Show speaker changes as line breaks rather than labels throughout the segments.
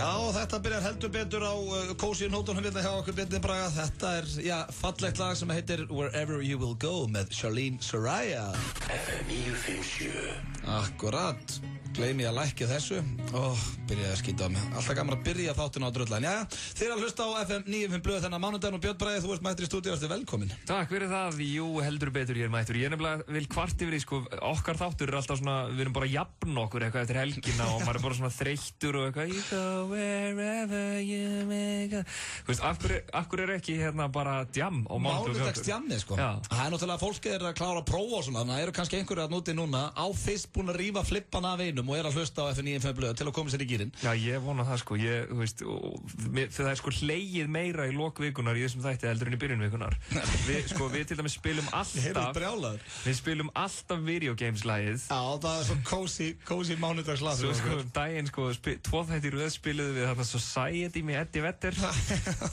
Já, þetta byrjar heldur betur á Cozy nótunum hérna hjá okkur Bjarni Braga. Þetta fallegt lag sem heitir Wherever You Will Go með Charlene Soraya.
FM 957.
Akkurat. Gleymi að lækja þessu. Byrjaði að skýta á mig. Alltaf gaman að byrja þáttinn á drullan. Jæja, þið að hlusta á FM 95 blöð þennan mánudaginn og Björn Bragi, þú ert mættur í stúdíu, ertu velkominn.
Takk fyrir það, jú, heldur betur ég mættur. Ég nefnilega vil kvart yfir því, sko, okkar þáttur alltaf svona, við erum bara að jafna okkur eitthvað eftir helgina og maður bara svona þreyttur og eitthvað You go wherever you may go. Þú veist, af hverju ekki hérna bara djam á
mánudagsdjammi, sko. Það náttúrulega fólki að klára að prófa og svona, þannig að eru kannski einhverju að núti núna á fyrst búin að rífa flippan af einum og að hlusta á FM 95 blöð til að koma sér í gírinn.
Já, ég vona það, sko. Þú veist, það sko hlegið meira í lokvikunar í þessum þætti heldur en í byrjunvikunar. Við til dæmis spilum alltaf Við spilum alltaf videogames-lagið.
Já, það svo cozy mánudagslag.
Svo daginn, tvo þætti í röð spiluðu við þarna Society með Eddie Vedder.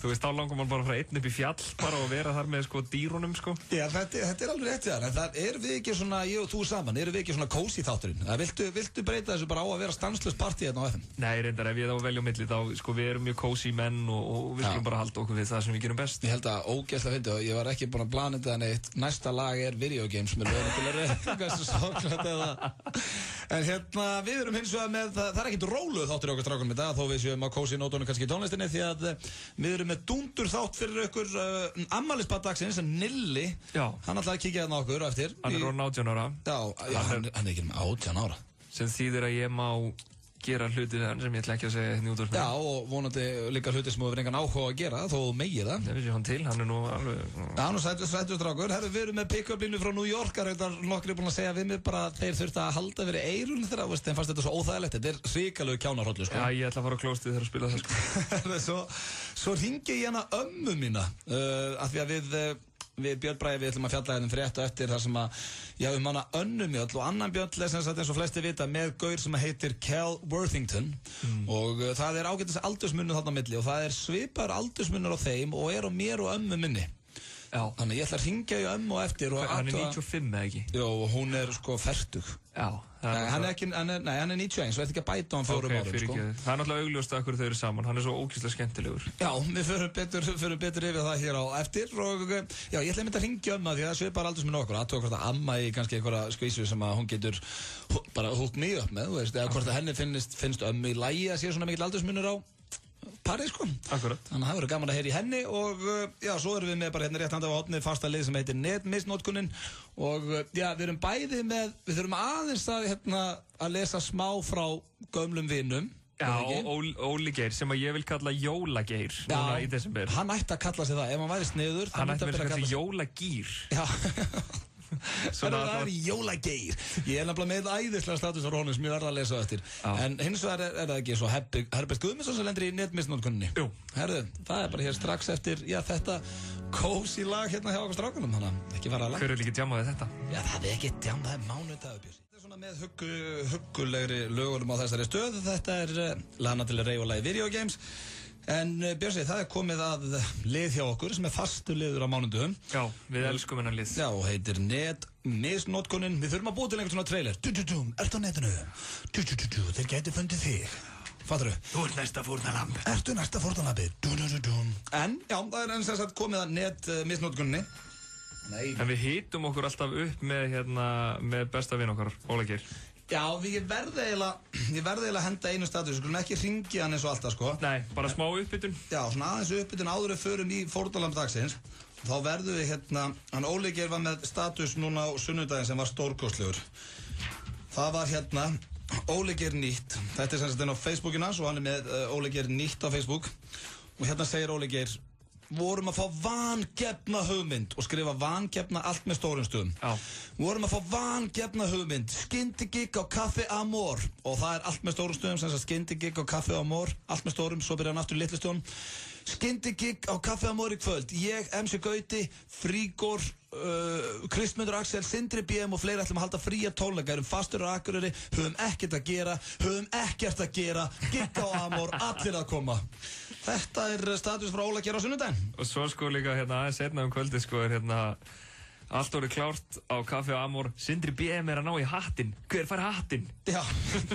Þú veist, þá langar man bara frá einn upp í fjall bara og vera þar með dýrunum, sko.
Já, þetta alveg rétt, en það erum við ekki svona, ég og þú saman, erum við ekki svona cozy þátturinn? Viltu breyta þessu bara á að vera stanslaust partí hérna á FM?
Nei, reyndar, ef ég þá velja á milli, þá, við erum mjög cozy menn og við skulum bara halda okkur við það sem við gerum best.
Ég held að ógeðslega fyndi og ég var ekki búinn að plana þetta neitt. Næsta lag videogames með en hérna, við erum hins vegar með, það ekkert róluð þáttur okkar strákunum í dag, þó við séum á cozy nótunum kannski í tónlistinni, því að við erum með dúndur þátt fyrir ykkur afmælisbarn dagsins, Nilli.
Já.
Hann ætlaði að kíkja hérna á okkur á eftir.
Hann er orðinn 18 ára.
Já, hann er ekki með 18 ára.
Sem þýðir að ég má gera hluti við hann sem ég ætla ekki að segja hérna út úr.
Já, og vonandi líka hluti sem þú verður engan áhuga að gera, þó megir það.
Það vissi hann til, hann er nú alveg...
Já, hann er sættur strákur. Herru, við erum með pick-up-línu frá New York, nokkri er búin að segja við mig bara að þeir þurftu að halda fyrir eyrun þeirra, þeim fannst þetta svo óþægilegt, þetta er svikalegu kjánarhollu, sko.
Já, ég ætla að fara á klóstið þegar að spila það,
sko. Svo hringi ég hana ömmu mína, af því að við Björn Bragi, við ætlum að fjalla hérna frétt og eftir þar sem að, hana Önnu Mjöll og annan Björn sem sagt eins og flesti vita með gaur sem heitir Cal Worthington og það er ágætis aldursmunur þarna á milli og það er svipar aldursmunur á þeim og er á mér og ömmu minni.
Já.
Þannig ég ætla að hringja í ömmu og eftir og
hann er 95 eða ekki?
Jó, hún er sko fertug.
Já.
Hann er 91, svo ætti ekki að bæta á hann 4 árum, sko.
Það er náttúrulega augljóst að hverju þau eru saman, hann er svo ógeðslega skemmtilegur.
Já, við förum betur yfir það hér á eftir og já, ég ætla að hringja ömmu því það svipar aldrei sem okkur, aðtók hvort að amma í kannski einhverja skvísu sem að hún getur bara húkt mig upp með, þú veist, eða hvort að henni finnst ömmu í lagi að sé svona mikill aldursmunur á parið, sko.
Akkurat.
Þannig að það verður gaman að heyra í henni og já, svo erum við með bara hérna rétt handa á hotni fasta lið sem heitir netmisnotkunin og já, við þurfum aðeins að lesa smá frá gömlum vinum.
Já, Óli Geir sem að ég vil kalla Jólageir núna í desember.
Hann ætti að kalla sig það, ef hann væri sniður
hann ætti að kalla sig Jólagýr.
Já. Það er Jólageir. Ég er nefnilega með æðislega status á honum sem ég verða að lesa eftir. En hins vegar er það ekki svo Herbert Guðmundsson sem lendir í netmisnotkunninni.
Jú.
Herðu, það er bara hér strax eftir þetta cozy lag hérna hjá okkur strákunum, þannig ekki fara að lag.
Hver vil ekki djama við þetta?
Já, það er ekki djama, það er mánudagur, Björn. Þetta er svona með huggulegri lögunum á þessari stöð. Þetta er Lana Del Rey og lagið Videogames. En Björnsi, það er komið að lið hjá okkur sem er fastur liður á mánudum.
Já, við elskum hennar lið.
Já, heitir netmisnotkunin. Við þurfum að búa til einhvern svona trailer. Ertu á netinu? Þeir gæti fundið þig. Fattur þú?
Þú ert næsta fórnarlamb.
Ertu næsta fórnarlambi? En, já, það er eins og komið að netmisnotkuninni.
En við hýtum okkur alltaf upp með besta vin okkar, Óli Geir.
Já, ég verði eiginlega að henda einu status, skulum ekki hringja hann eins og alltaf, sko.
Nei, bara smá uppbytun. Já,
svona aðeins uppbytun áður við förum í fórnarlamb dagsins. Þá verðum við hann Óli Geir var með status núna á sunnudaginn sem var stórkostlegur. Það var Óli Geir nýtt. Þetta er sem sagt inn á Facebookina, svo hann er með Óli Geir nýtt á Facebook. Og segir Óli Geir, vorum að fá vangefna hugmynd og skrifa vangefna allt með stórum stöðum.
Já.
Vorum að fá vangefna hugmynd, skyndigigg á Café Amor og það er allt með stórum stöðum, sem sagt skyndigigg á Café Amor, allt með stórum, svo byrjar hann aftur í litlu stöðum. Skyndigigg á Café Amor í kvöld, ég, MC Gauti, Frígor, Kristmundur Axel, Sindri BM og fleiri ætlum að halda fría tónleika, erum fastur á Akureyri, höfum ekkert að gera, gigg á Amor, allir að koma. Þetta er status frá Óla Geir á sunnudaginn.
Og svo líka aðeins seinna kvöldi er Allt orðið klárt á Kaffi Amor. Sindri BM að ná í hattinn. Hver fær hattinn?
Já,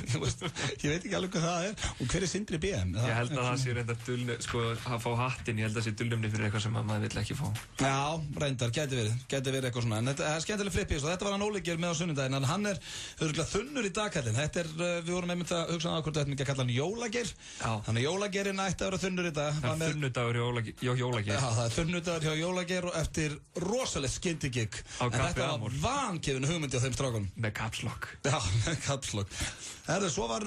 ég veit ekki alveg hvað það og hver Sindri BM?
Ég held að það sé reyndar að fá hattinn, ég held að það sé dulnefni fyrir eitthvað sem maður vill ekki fá. Já,
reyndar, gæti verið eitthvað svona, en þetta er skemmtileg flippis og þetta var hann Óli Geir með á sunnudaginn, en hann er örugglega þunnur í dagkallinn. Þetta er, við vorum einmitt að hugsa hvort þetta ekki að kalla hann Jóla Geir. Þannig að Jóla Geirinn ætti að vera þunnur í dag. Það er þunnudagur hjá Jóla Geir. Já, það er þunnudagur hjá Jóla Geir og eftir rosalegt skyndigigg. En þetta var vankefin hugmyndi á þeim strákunum.
Með kapslokk.
Já, með kapslokk. Svo var,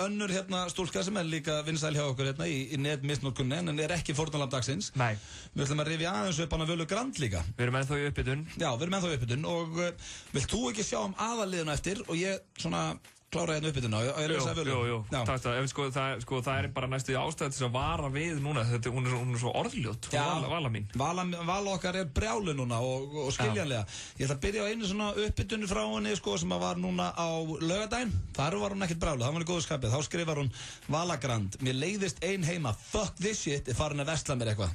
önnur stúlka sem er líka vinsæl hjá okkur í netmisnotkunni en er ekki fórnarlamb dagsins.
Nei.
Við ætlum að rifja aðeins upp hana Völu Grand líka.
Við erum ennþá í upphitun.
Já, við erum ennþá í upphitun og vilt þú ekki sjá aðalliðuna eftir og ég svona klára upphituna og ég lesa Völu.
Jú, takk það er bara næstu ástæði til að vara við núna. Hún er svo orðljót, Vala mín.
Vala okkar er brjálu núna og skiljanlega. Ég ætla að byrja á einu svona upphitunu frá henni sem var núna á laugardaginn. Þar var hún ekkert brjálu, það var í góðu skapið. Þá skrifar hún Vala Grand: mér leiðist ein heima, fuck this shit, er farin að versla mér eitthvað.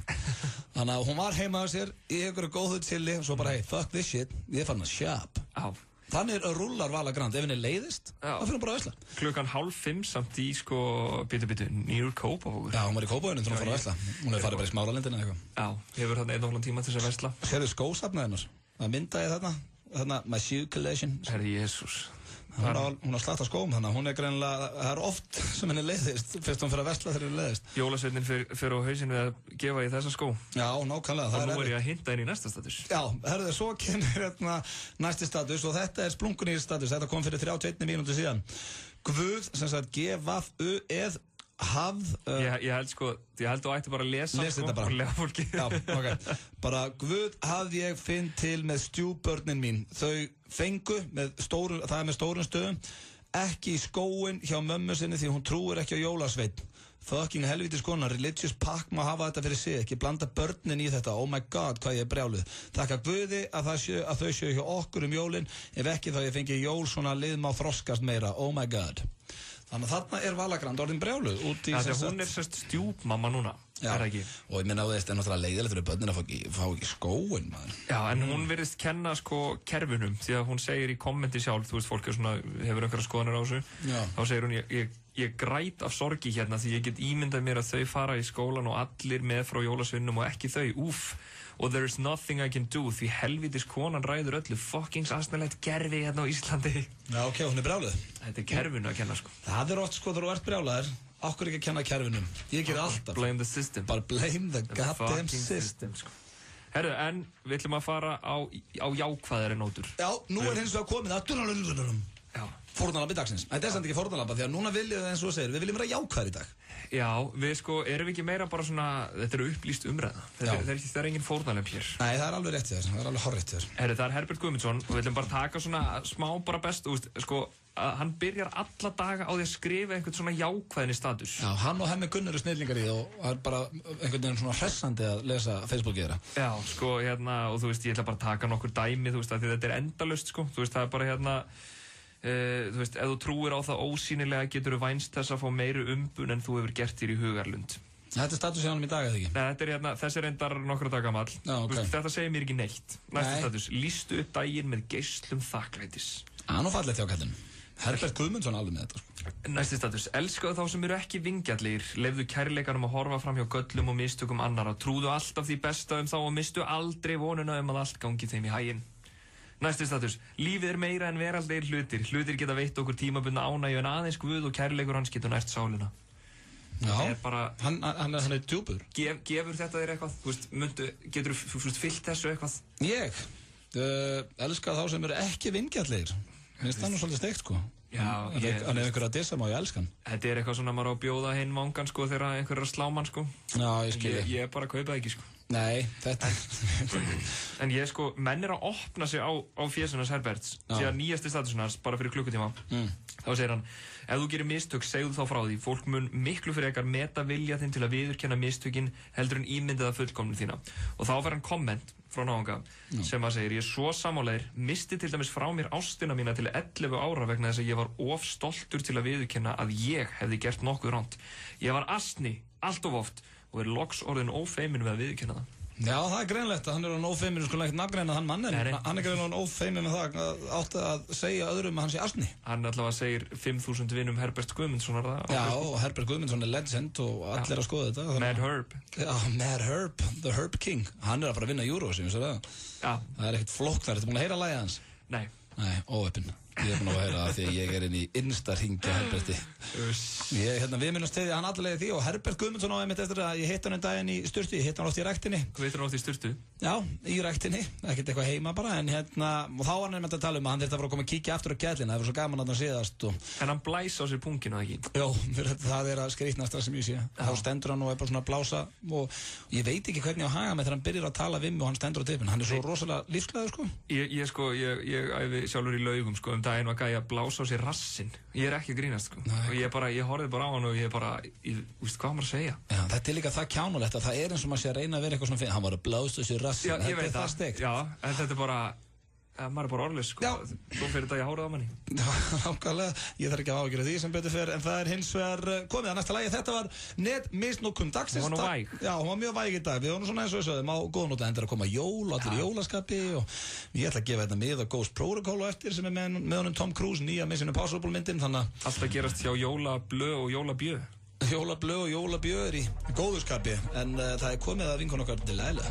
Þannig að hún var heima á sér í einhverju góðu chilli og svo bara hey, fuck this shit, ég er farin að shop. Þannig rúlar Vala Grand, ef henni leiðist, þá fyrir hún bara að vesla.
4:30 samt í bitu, nýr Kópavogur.
Já, hún var í Kópavoginu þegar hún fór að vesla. Hún hefur farið bara í Smáralindina eða eitthvað.
Já, hefur þarna 1,5 tíma til þess að vesla.
Sérðu skósafnað hennar? Það myndaði þarna, my shoe collection.
Herði Jésús.
Hún á slata skóm, þannig að hún er greinilega, það er oft sem henni leiðist, fyrst hún fyrir að vesla þegar henni leiðist.
Jólasveinninn fyrir á hausinn við að gefa í þessa skó.
Já, nákvæmlega.
Og nú er ég að hinta inn í næsta status.
Já, svo kemur næsti status og þetta er splunkunýr status, þetta kom fyrir 31 mínútur síðan. Guð, sem sagt, G-V-U-E-H
Ég held þú ætti bara að lesa
þetta bara.
Og lega fólki.
Já, ok. Bara, Guð hafði ég finn til með stjúbörnin mín. Þau fengu það er með stórum stöðum, ekki í skóin hjá mömmu sinni því hún trúir ekki á jólasveinn. Fucking helvítis konar, religious pack má hafa þetta fyrir sig, ekki blanda börnin í þetta. Oh my god, hvað ég er brjáluð. Þakka Guði að þau séu hjá okkur jólin, ef ekki þá ég fengi jól svona lið má þroskast meira. Oh my god. Þannig að þarna er Vala Grand orðin brjáluð út í
þess að hún er sérst stjúpmamma núna.
Já,
er það ekki?
Og ég minna á þetta er náttúrulega leiðilegt fyrir börnin að fá ekki skóin, maður.
Já, en hún virðist kenna kerfunum, því að hún segir í kommenti sjálf, þú veist, fólk hefur einhverja skoðanir á þessu. Já. Þá segir hún, ég græt af sorgi hérna því ég get ímyndað mér að þau fara í skólan og allir með frá jólasveinnum og ekki þau, og there is nothing I can do því helvítis konan ræður öllu fucking asnalegt gerfi hérna á Íslandi.
Já, ok, hún er brjáluð.
Þetta er kerfinu að kenna,
Það er oft, þegar þú ert brjálaður, okkur ekki að kenna kerfinum. Ég ger alltaf.
Blame the system.
Bara blame the goddamn system.
Herru, en við ætlum að fara á jákvæðari nótur.
Já, nú er hins vegar komið að fórnarlambi dagsins. Þetta er samt ekki fórnarlamba því að núna viljum við, eins og segir, við viljum vera jákvæðir í dag.
Já, við erum við ekki meira bara svona, þetta eru upplýst umræða. Það er engin fórnarlamb hér. Nei,
það er alveg rétt þér, það er alveg horrið þér.
Herru, það er Herbert Guðmundsson og við ætlum bara að taka svona smá bara best, hann byrjar alla daga á því að skrifa einhvern svona jákvæðinni status.
Já, hann og Hemmi Gunnar eru snillingar í og það er bara einhvern veginn svona hressandi að lesa Facebookið þeirra.
Já, og þú veist, ég ætla bara að taka nokkur dæmi, þú veist, að því þetta er endalaust, þú veist, það er bara þú veist, ef þú trúir á það ósýnilega getur þú vænst þess að fá meiri umbun en þú hefur gert þér í hugarlund.
Þetta er status hjá honum í dag, eða ekki?
Nei, þessi er reyndar nokkra daga gamall.
Okay.
Þetta segir mér ekki neitt. Næsta status, lýstu upp daginn með geislum þakklætis.
Nú fallegt hjá kallinn. Herbert Guðmundsson alveg með þetta.
Næsti status, elskaðu þá sem eru ekki vingjallir, leyfðu kærleikanum að horfa fram hjá göllum og mistökum annarra, trúðu alltaf því besta þá og mistu aldrei vonuna að allt gangi þeim í haginn. Næsti status, lífið er meira en veraldlegir hlutir. Hlutir geta veitt okkur tímabundna ánægju en aðeins Guð og kærleikur hans getur nært sálina.
Já, hann er djúpur.
Gefur þetta þér eitthvað? Þú veist, getur þú fyllt þessu eitthvað?
Ég? Elska þá sem eru ekki vingjallir. Minnst það nú svolítið steikt,
Já,
hann er einhver að dissa má, ég elska hann.
Þetta er eitthvað svona maður á að bjóða hinn vangan, þegar einhver er að slá mann,
Já, ég skil ég.
Ég bara kaupa það ekki,
Nei, þetta
En ég menn er að opna sig á fjesunars Herberts því að nýjasti statusunars, bara fyrir klukkutíma þá segir hann, ef þú gerir mistök, segðu þá frá því, fólk mun miklu frekar meta vilja þinn til að viðurkenna mistökin heldur en ímyndaða fullkomnun þína. Og þá fer hann komment frá náunga sem að segir, ég er svo sammálaðir, misti til dæmis frá mér ástina mína til 11 ára vegna þess að ég var of stoltur til að viðurkenna að ég hefði gert nokkuð ránt. Ég var asni, allt of oft og er loks orðin ófeimin við að viðurkenna það.
Já, það greinlegt að hann hann ófeiminn, sko ekkert nafngreina þann mann, en hann greinlega ófeiminn með það átti að segja öðrum að hann sé asni.
Hann allavega segir 5.000 vinum Herbert Guðmundssonar það.
Já, og Herbert Guðmundsson legend og allir að skoða þetta.
Mad Herb.
Já, Mad Herb, the Herb King. Hann að fara að vinna Eurovision, svo það.
Já.
Það ekkert flóknar, ertu búin að heyra lagið hans?
Nei.
Nei, óöppin. Ég búin að heyra það því ég inn í Insta-hringja Herberti. Við minnum stiðja hann allavega því og Herbert Guðmundsson á einmitt eftir að ég hitt hann daginn í sturtu, ég hitt hann oft í ræktinni.
Þú hittir hann oft í sturtu?
Já, í ræktinni, ekkert eitthvað heima bara, en og þá var hann einmitt að tala að hann þurfti að fara að koma að kíkja aftur á gællina, það var svo gaman að hann síðast og... En
hann blæs á sér punginu, ekki?
Jó, það að skrýtnasta sem ég sé. Þá stendur hann og bara svona að blása og ég veit ekki hvernig á haga með þegar hann byrjar að tala við mig og hann stendur á tippinu. Hann svo rosalega lífsglaður, sko. Ég æfi sjálfur í Laugum, sko, daginn var gæi að blása á sér rassinn. Ég ekki að grínast, sko. Og ég horfði bara á hann og ég víst hvað maður að segja. Já, þetta líka það kjánulegt að það eins og maður sé að reyna að vera eitthvað svona fyrir. Hann var að blása á sér rassinn. Já, ég veit það. Stegt. Já, en þetta bara, maður bara orðlaus, sko. Svo fyrir þetta ég hárið á manni. Já, nákvæmlega. Ég þarf ekki að ágjöra því sem betur fer, en það hins vegar komið að næsta lagi. Þetta var misnotkun dagsins. Hún var nú væg. Já, hún var mjög væg í dag. Við vorum svona eins og við sögðum á góðnóta endur að koma jól, allir í jólaskapi og ég ætla að gefa þetta mið á Ghost Protocol og eftir sem með honum Tom Cruise, nýja Mission Impossible myndin, þannig að... Alltaf gerast hjá Jólablö og Jólabjö. Jólablö og Jólabjö í góðu skapi, en það komið að vinkona okkar Delilah.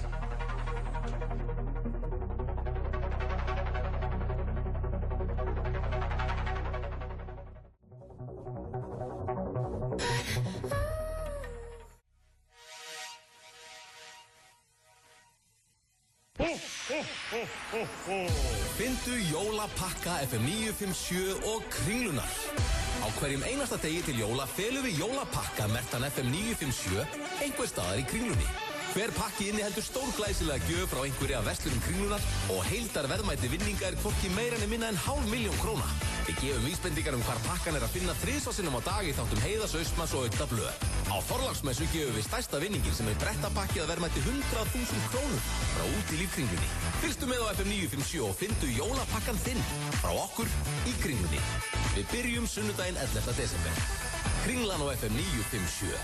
Fyndu jólapakka FM 957 og Kringlunar. Á hverjum einasta degi til jóla felum við jólapakka merktan FM 957 einhver staðar í Kringlunni. Hver pakki inniheldur stórglæsilega gjöf frá einhverja verslunum Kringlunar og heildarverðmæti vinninga hvorki meira en minna en 500.000 króna. Við gefum vísbendingar hvar pakkan að finna 3 sinnum á dag í þáttum Heiðars Austmanns og Audda Blöð. Á Þorláksmessu gefum við stærsta vinningin sem brettapakki að verðmæti 100.000 krónur frá út í lífkringlunni. Fylgstu með á FM 957 og fyndu jólapakkan þinn frá okkur í Kringlunni. Við byrjum sunnudaginn 11. desember. Kringlan á FM 957.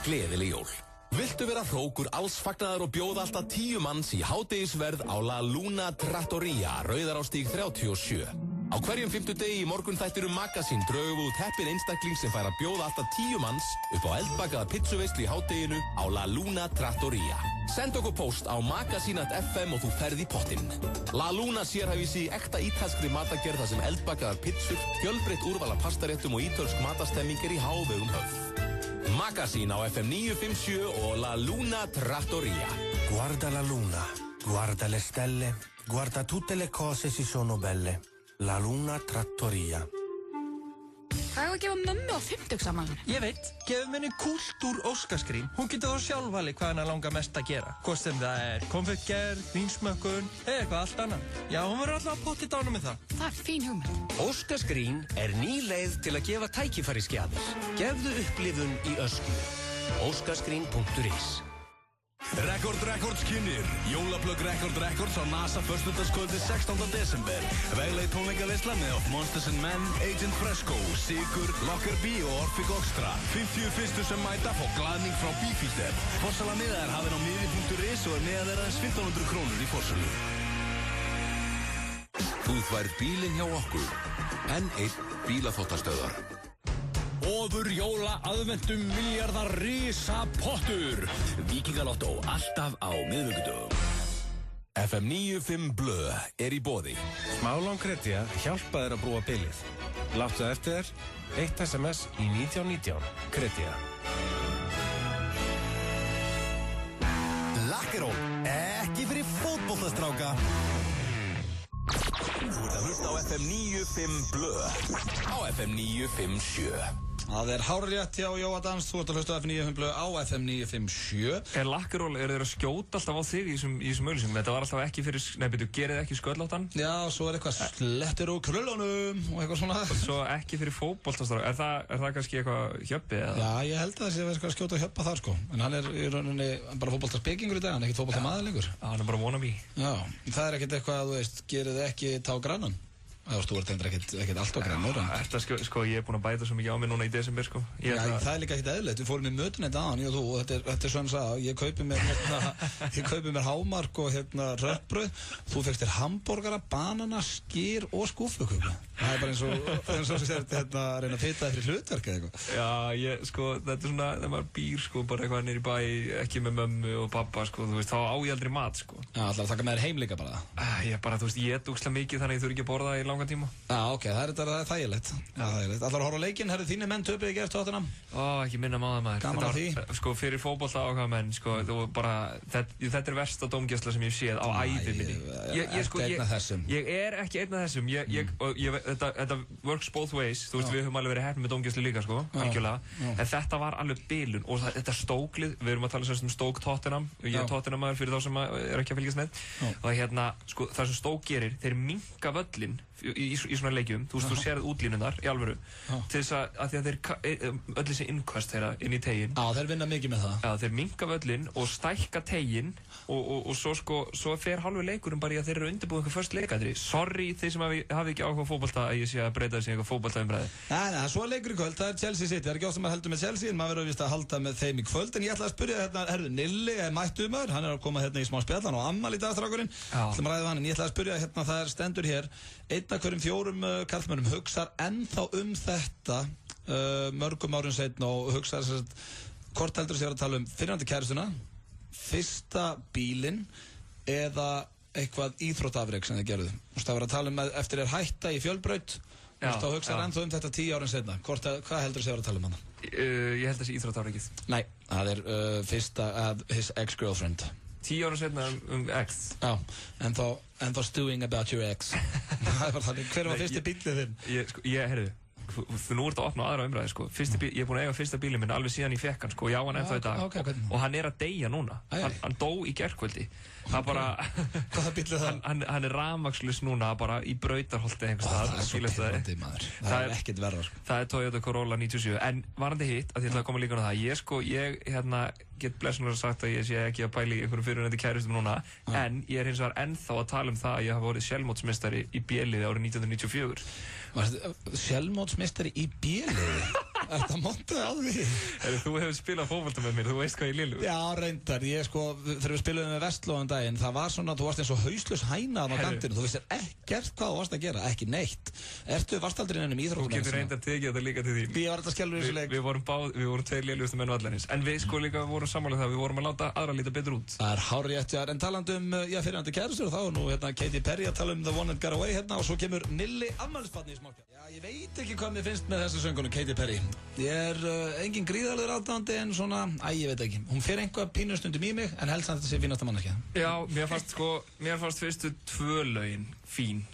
Gleðileg jól. Viltu vera hrókur allsfagnaðar og bjóða alltaf 10 manns í hádegisverð á La Luna Trattoria, Rauðarárstíg 37. Á hverjum 50 degi í morgunþættinum Magazine draugum við út heppinn einstakling sem fær að bjóða alltaf 10 manns upp á eldbakaða pizzuveislu í hádeginu á La Luna Trattoria. Send okkur post á magazine.fm og þú ferð í pottinn. La Luna sérhæfir sig í ekta ítalskri matargerð þar sem eldbakaðar pizzur, fjölbreytt úrval af pastaréttum og ítölsk matastemming í hávegum höfð. Magazine á FM 957 og La Luna Trattoria.
Guarda la luna, guarda le stelle, guarda tutte le cose si sono belle. La Luna Trattoria.
Hvað að gefa mömmu á 50-afmælinu?
Ég veit, gefum henni kúltúr óskarskrím. Hún getur þá sjálf valið hvað henni langar mest að gera. Hvort sem það konfektgerð, vínsmökkun eða eitthvað allt annað. Já, hún verður alltaf að potta í dánum með það.
Það fín hugmynd.
Óskarskrím ný leið til að gefa tækifærisgjafir. Gefðu upplifun í ösku. Óskarskrím.is.
Rekord kynir Jólaplögg Records á NASA föstudagskvöldi 16. desember. Vegleg tónleikaveisla með Of Monsters and Men, Agent Fresco, Sigur, Locker B og Orphic Oxtra. 51 sem mæta fá glaðning frá Bífíster. Forsala miða hafin á miði.is og miða aðeins 1.500 krónur í forsölu.
Þú þværð bílinn hjá okkur. N1 bílaþvottastöðvar.
Ofur jóla aðventum miljardar risapottur. Víkingalottó alltaf á miðvikudögum.
FM 95 Blöð í boði.
Smálán Kredía hjálpa þér að brúa bilið. Láttu það eftir þér, 1 SMS í 1919. Kredía.
Lakkeról, ekki fyrir fótboltastráka. Þú ert að hlusta á FM 95 Blöð á FM 957.
Það hárrétt hjá Jóadans, þú ert að hlusta á FM 95 Blöð á FM 957.
Lakkeról, þeir að skjóta alltaf á þig í þessum auglýsingum? Þetta var alltaf ekki fyrir, gerið ekki skölláttan?
Já, svo eitthvað slettur úr krullunum og eitthvað svona.
Svo ekki fyrir fótboltastráka, er það kannski eitthvað hjöppi eða?
Já, ég held að það sé að vera skjóta hjöppa þar sko. En hann í rauninni bara fótboltaspekingur í dag, hann ekkert fótboltamaður lengur.
Hann bara wannabe.
Já, það ekkert eitthvað að þú veist, gerið ekki tá grannan. Þú ert ekkert allt okkar en
Þetta sko, ég búinn að bæta svo mikið á mig núna í desember sko.
Það líka ekkert eðlilegt, við fórum í mötunett aðan, ég og þú, og þetta svona sagði, ég kaupi mér hámark og röttbrauð, þú fékkst þér hamborgara, banana, skyr og skúffuköku. Það bara eins og sem sér að reyna að fita þér í hlutverk eða eitthvað.
Já, sko, þetta svona, þegar maður býr sko, bara eitthvað niður í bæ, ekki með mömmu og pappa sko, þú veist, þá á ég aldrei mat sko.
Já, ætlar að taka með þér heim líka bara?
Ég bara, þú veist, ég et úkslega mikið þannig að ég þurfi ekki að borða í langan tíma.
Já, ok, það er þægilegt. Ætlar að horfa á leikinn, herru, þínir menn töpuðu í gær Tottenham?
Ekki minna maður.
Gaman að því.
Sko, fyrir fótbolta áhuga menn, sko, þú bara, þetta er versta dómgæsla sem ég hef séð á ævi minni. Ég er ekki einn af þessum. Þetta works both ways, þú veist, við höfum alveg verið heppnir með dómgæslu líka, sko, algjörlega. En þetta var alveg bilun og þetta stóklið, við erum að tala sem Stoke Tottenham, ég er Tottenham maður fyrir þá sem er ekki að fylgjast með. Og sko, það sem Stoke gerir, þeir minnka völlinn í svona leikjum, þú veist, þú sérð útlínunar í alvöru, til þess að því að þeir öll þessi innkvæst þeirra inn í teginn.
Já, þeir vinna mikið með það.
Já, þeir minnka völlinn og stækka teginn og svo fer halvu leikurinn bara í að þeir eru undirbúið eitthvað först leikadri. Sorry þeir sem hafi ekki áhuga fótbolta að ég sé að breyta þessi eitthvað fótboltaumræði.
Nei, svo leikur í kvöld, það er Chelsea City, það er ekki oft sem maður heldur með Chelsea en maður verður vist að halda með þeim í kvöld, en ég ætla að spyrja herðu, Nilli er mættur maður, hann er að koma í smá spjall, hann á afmæli í dag strákurinn. ætlum að ræða hann, en ég ætla að spyrja það er stendur hér, 1 af hverjum 4 karlmönnum hugsar ennþá þetta mörgum árum seinna og hugsar hvort heldur sér að tala fyrrandi kærustuna, fyrsta bílinn eða eitthvað íþróttafrek sem þið gerðu. Það var að tala eftir hætta í fjölbraut, þá hugsar ennþá þetta 10 árum seinna. Hvað heldur sér að tala hana?
Ég held þessi íþróttafrekið.
Nei, það er fyrsta his ex-girlfriend.
10 ára setna ex.
Já, en þá stewing about your ex. Hver var fyrsti bílið þinn?
Heyrðu, nú ert að opna aðra umræði, sko. Ég er búinn að eiga fyrsta bílinn minn alveg síðan ég fekk hann, sko. Já, hann ennþá í dag. Og hann er að deyja núna. Hann dó í gærkvöldi. Það bara...
Hvaða bíl er það?
Hann er rafmagnslaus núna, bara í Brautarholti einhvers staðar.
Það er svo pirrandi, maður. Það er ekkert verra, sko.
Það er Toyota Corolla 97. En varandi hitt, að ég ætla að koma líka á það. Ég get blessunlega sagt að ég sé ekki að pæla í einhverjum fyrirhundi kærustum núna, en ég er hins vegar ennþá að tala það að ég hafa verið sjálfmótsmeistari í B-liði árið 1994.
Sjálfmótsmeistari í B-liði? Þetta montaði á því.
Þú hefur spilað fótbolta með mér, þú veist hvað ég lilu.
Já, reyndar. Þegar við spilaðum með Vestlóðan daginn, það var svona, þú varst eins og hauslaus hæna á kantinu, þú vissir ekkert hvað þú varst að gera, ekki neitt. Varst aldrei í neinum íþróttum?
Þú getur reyndar tekið þetta líka til þín.
Ég var þetta skellur í þessu leik.
Við vorum 2 lélegustu menn vallarins, en við sko líka vorum sammála það, við vorum að láta aðra líta betur út. Það
er hárrétt, en talandi fyrirhandi kærustur, þá er nú Katy Perry að tala The One That Got Away og svo kemur Nilli afmælisbarni í smákjær. Já, ég veit ekki hvað mér finnst með þessu söngunum Katy Perry. Ég er engin gríðarlegur aðdáandi en svona, ég veit ekki. Hún fer einhvað pínustundum í mig, en helst að þetta sé fínasta manneskja.
Já, mér fannst fyrstu 2 lögin fín.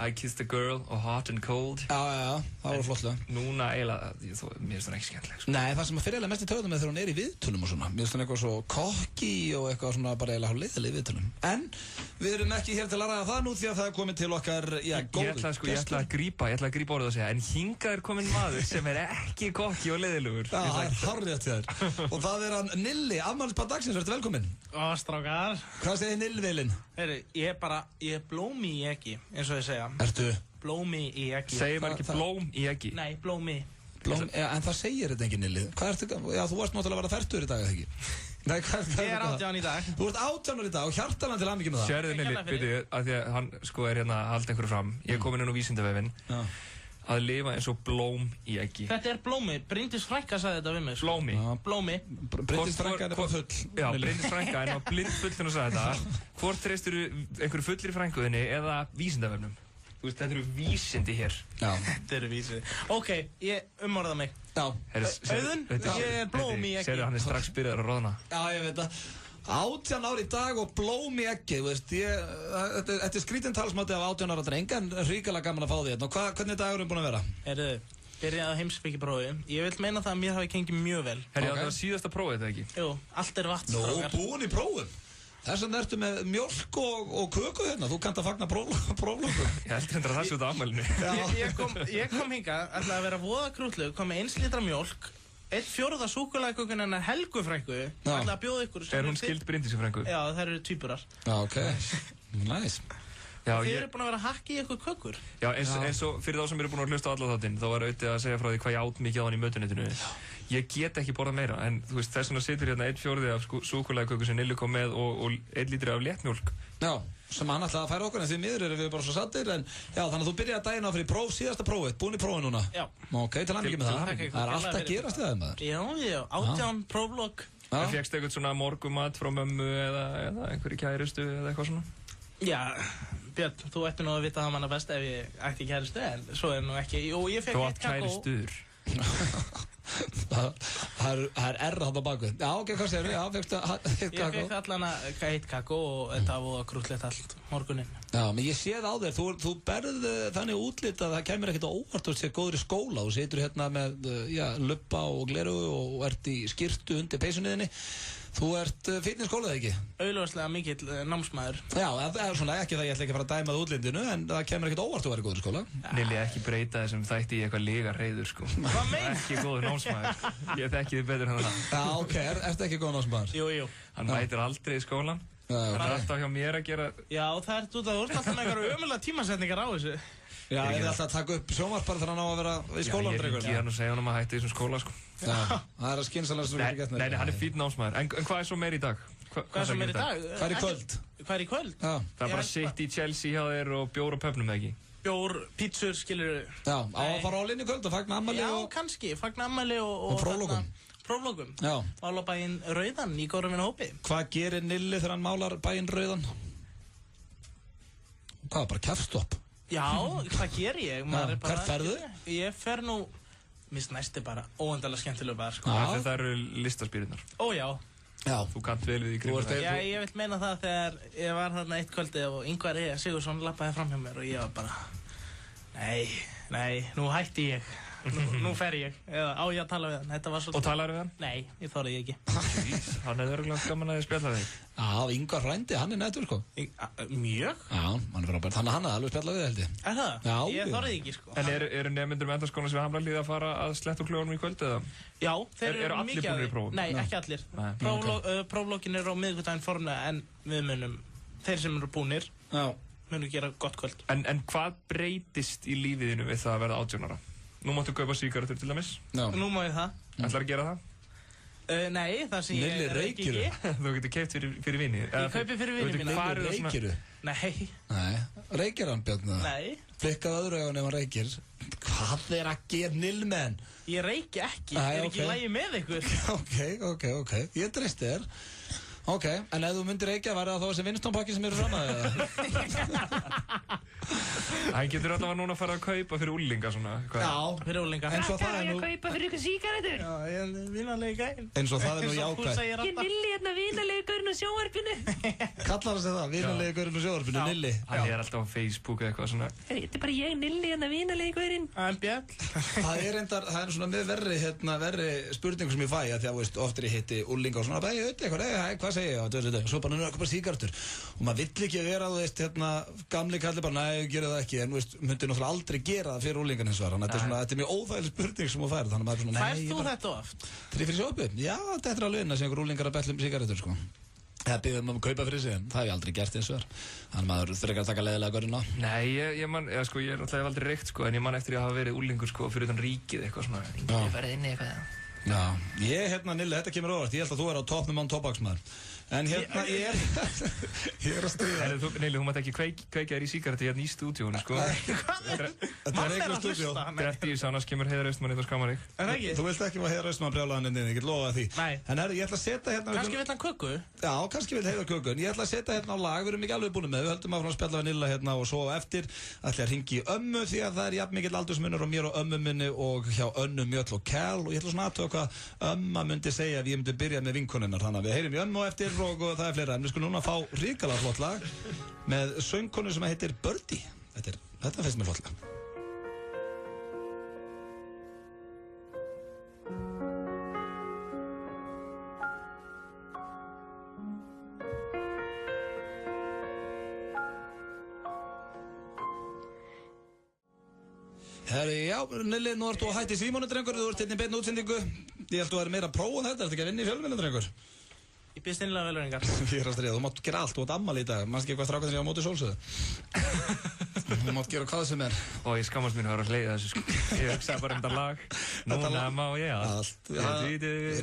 I Kissed a Girl og Hot and Cold.
Já, það var flott lög.
Núna eiginlega, mér finnst það ekki skemmtileg.
Nei, það sem að fyrir eiginlega mest í töðum þegar hún er í viðtölum og svona. Mér finnst það eitthvað svo kokki og eitthvað svona bara eiginlega hálfleiðileg í viðtölum. En við erum ekki hér til að ræða það nú því að það er komið til okkar, ég
ætla að grípa orðið að segja, en hingað er komin maður sem er ekki kokki og leiðilegur.
Það er hárrétt þér. Og það er hann Nilli, afmælisbarn dagsins, verður velkominn.
Strákar.
Hvað segir Nilli-vilinn?
Ég er blómi í eggi, eins og ég segja.
Ertu?
Blómi í eggi.
Segir maður ekki blóm í eggi?
Nei, blómi.
En það segir þetta ekki, Nilli. Hvað ertu? Já, þú varst náttúrulega að vera 40 í dag, eða ekki? Nei, hvað er það?
Ég er 18 í dag.
Þú ert 18 í dag og hjartalega til hamingju með það.
Sérðu, Nilli, byrju, að því að hann sko er hérna að halda einhverju fram. Ég er komin inn á Vísindavefinn. Að lifa eins og blóm í eggi.
Þetta er blómi. Bryndís frænka sagði þetta við mig.
Blómi?
Blómi.
Bryndís frænka er bara full.
Já, Bryndís frænka er blind full þegar hún sagði þetta. Hvort treystirðu einhverju fullir í frænkuðinni eða Vísindavefnum? Þú veist, þetta eru vísindi hér.
Já.
Þetta eru vísindi. Ok, ég umorða mig.
Já.
Auðun, ég er blóm í eggi.
Sérðu, hann er strax byrjaður að roðna.
Já, ég veit það. 18 ár í dag og blóm í eggi, þú veist, þetta er skrítinn talsmáti af 18 ára dreng, en ríkala gaman að fá því hérna. Og hvernig er dagurinn búinn að vera?
Byrjaði á heimspekiprófi. Ég vil meina það að mér hafi gengið mjög vel.
Það var síðasta prófið, þetta ekki?
Jú, allt er vatn.
Nú, búinn í prófum. Þess vegna ertu með mjólk og köku hérna. Þú kannt að fagna próflökum.
Ég heldur að það sé út á afmælinu.
Ég kom hingað, ætlaði að vera voða krúttlug, kom með 1 lítra mjólk, 1/4 súkkulaðikökun hennar Helgu frænku, ætlaði að bjóða ykkur.
Er hún skild Bryndísi frænku?
Já, þær eru tvíburar.
Já, ok. Nice.
Já,
Þið eru búin að vera að hakka í eitthvað kökur.
Já, eins og fyrir þá sem eru búin að hlusta á alla þáttinn, þá var auðvitað að segja frá því hvað ég át mikið á hann í mötunetinu. Ég get ekki borðað meira, en þú veist, þess vegna situr hérna 1/4 af súkkulaðiköku sem Nilli kom með og 1 lítri af léttmjólk.
Já, sem hann ætlaði að færa okkur, en því miður erum við bara svo sattir, en já, þannig að þú byrjaði daginn á fyrir próf, síðasta prófið, búin í prófið núna.
Já.
Ok, til hamingju með það. Það er alltaf að gerast í það, maður.
Já, 18 próflokk.
En fékkstu eitthvað svona morgumat frá mömmu eða einhverju kærustu eða eitthvað svona?
Já, Björn, þú ætti nú að vita það manna best ef ég ætti kærustu, en svo er nú ekki. Jú, ég fekk eitt kakó.
Þú átt kærustur.
Það er R þarna baku. Já, ok, hvað segir þú? Já, fékkstu eitt kakó.
Ég fekk allan eitt kakó og þetta var krútlegt allt morguninn.
Já, menn ég sé það á þér. Þú berð þannig útlit að það kemur ekkert á óvart og sér góður í skóla. Þú situr hérna með, lubba og glerugu og ert í skyrtu undir peysunniðinni. Þú ert fínn í skóla, eða ekki?
Augljóslega mikill námsmaður.
Já, það er svona ekki það ég ætla ekki að fara að dæma það útlindinu, en það kemur ekkert óvart að vera góður í skóla.
Nilli, ekki breyta þessum þætti í eitthvað lygarreiður, sko.
Hvað meinar?
Ekki góður námsmaður. Ég þekki þið betur en það.
Já, ok, ertu ekki góður námsmaður?
Jú.
Hann mætir aldrei í skólan. Það er alltaf hjá mér að gera...
Já, það ert út að þú ert alltaf með einhverju ömurlega tímasetningar á þessu.
Já, ég er alltaf að taka upp sjónvarp bara þegar hann á að vera í skólanum drengur.
Já, ég hann og segja honum að hætti í þessum skóla, sko.
Já, það er að skynsalega sem þú getur gett með.
Nei, hann er fínn námsmaður. En hvað er svo meir í dag?
Hvað er svo meir í dag?
Hvað er í kvöld?
Hvað er í kvöld?
Já.
Það er bara sitt í Chelsea hjá þér og bjór og pöpnum, eða ekki?
Bjór, pítsur, skilur.
Já, á að fara all inn í kvöld og fagna ammali og...
Já, kannski, fagna ammali og
próflokum.
Próflokum.
Já.
Mála bæinn rauðan í górum minna hópi.
Hvað gerir Nilli þegar hann málar bæinn rauðan? Hvað, bara kjafstopp?
Já, hvað ger ég?
Hvert ferðu?
Ég fer nú, minnst næsti bara, óendalega skemmtilega bara, sko.
Það eru listaspýrunar.
Ó, já.
Já.
Þú kannt vel við í kringum það.
Já, ég vil meina það þegar ég var þarna eitt kvöldi og Ingvar E. Sigursson lappaði fram hjá mér og ég var bara, nei, nú hætti ég. Nú fer ég, eða á ég að tala við hann, þetta var svolítið...
Og talaðu við hann?
Nei, ég þorði ekki.
Hann hefði örgulega gaman að spjalla þig.
Já, Ingvar frændi, hann er nettur, sko.
Mjög?
Já, hann er frábært, þannig að hann hefði alveg spjallað við, held ég.
Er það?
Já.
Ég þorði ekki, sko.
En eru nefnendur með Menntaskólans við Hamrahlíð að fara að sletta úr kljóðunum í kvöld, eða?
Já, þeir
eru allir
mikið
búnir í prófum?
Nei, ekki allir. Próflokin eru á miðvikudaginn formlega, en við munum, þeir sem eru búnir, munum gera gott kvöld.
En hvað breytist í lífiðinu við það að verða 18 ára? Nú máttu kaupa sígarettur til dæmis.
Nú má ég það.
Ætlar að gera það?
Nei, það sem ég
reiki ekki.
Þú getur keypt fyrir vini.
Ég kaupi fyrir vini mína.
Nilli reikiru?
Nei.
Reikir hann, Björn?
Nei.
Flikkað öðru ef hann reikir. Hvað er að gera Nilli með hann?
Ég reiki ekki. Ég er ekki í lagi með ykkur.
Ok. Ég treysti þér. Ok, en ef þú myndir reykja, væri það þá þessi Winston-pakki sem eru fram að það?
Hann getur alltaf að núna fara að kaupa fyrir úlinga svona.
Já, fyrir úlinga.
En svo það er nú...
Ég kaupa fyrir ykkur sígarettur.
Já, ég er vinalegi gæn.
En svo það er nú jákvæð.
Ég er Nilli hérna vinalegi gaurinn á sjónvarpinu.
Kallar það sig það, vinalegi gaurinn á sjónvarpinu, Nilli.
Hann er alltaf á Facebook eða eitthvað svona.
Þetta er bara ég, Nilli hérna vinalegi gaurinn.
Björn.
Það er svona með verri spurningum sem ég fæ, að því að veist, oft er ég hitti úlinga og svona, hvað segir ég? Svo bara nú bara sígarettur og maður vill ekki vera, þú veist, gamli kalli bara, nei, gera það ekki, en þú veist, myndi náttúrulega aldrei gera það fyrir úlingan hins vegar, þannig að þetta er mjög óþægileg spurning sem þú færð, þannig að maður er svona, nei,
færð þú þetta oft?
Þegar ég fyrir sjópi? Já, þetta er alveg inn að sé einhver úlingar að betla sígarettur, sko. Það byrðum að kaupa fyrir sig, en það hef ég aldrei gert eins og þar. Þannig að maður þurfi ekki að taka leiðilega görðin á.
Nei, ég man, sko, ég hef aldrei reykt, sko, en ég man eftir að hafa verið úlingur, sko, fyrir utan ríkið, eitthvað svona. Ég farið inn í eitthvað.
Já, Nilli, þetta kemur óvart. Ég held að þú er á toppnum án tóbaksmaður. En ég er að stríða.
Nilli, þú mátt ekki kveikja þér í sígaretti hérna í stúdíónu, sko.
Þetta er eitthvað stúdíó.
Dretti í annars kemur Heiðar Austmann hérna og skammar þig.
Þú vilt ekki fá Heiðar Austmann brjálaðan inn, ég get lofað því. En ég ætla að setja hérna...
Kannski vill hann köku?
Já, kannski vill Heiðar köku. En ég ætla að setja hérna á lag, við erum ekki alveg búin með. Við höldum að spjalla við Nilla hérna og svo eftir ætla ég að hringi í ömmu því að það er jafn mikill aldursmunur á mér og ömmu minni og hjá Önnu, Mjöll og Kel og ég ætla svona aðtöka hvað ömma myndi segja ef ég myndi byrja með vinkonunnar. Þannig að við heyrim í ömmu eftir og það er fleira. En við skulum núna fá ríkala flott lag með söngkonu sem heitir Birdie. Þetta finnst mér flott lag. Herri, já, Nilli, nú ert þú að hætti Símónu, drengur, þú ert hérna í beinni útsendingu. Ég held að þú er meira að prófa þetta, ert ekki að vinna í fjölmiðlum, drengur?
Í Býðst innlega velveringar.
Ég að stríða, þú mátt gera allt, þú átt ammali í dag. Manstu ekki hvað strákan sem ég á móti sólsöðu? Þú mátt gera hvað sem
Og ég skammast mín að vera að hleyða þessu, sko. Ég hugsaði bara þetta lag. Núna má ég allt.
Þú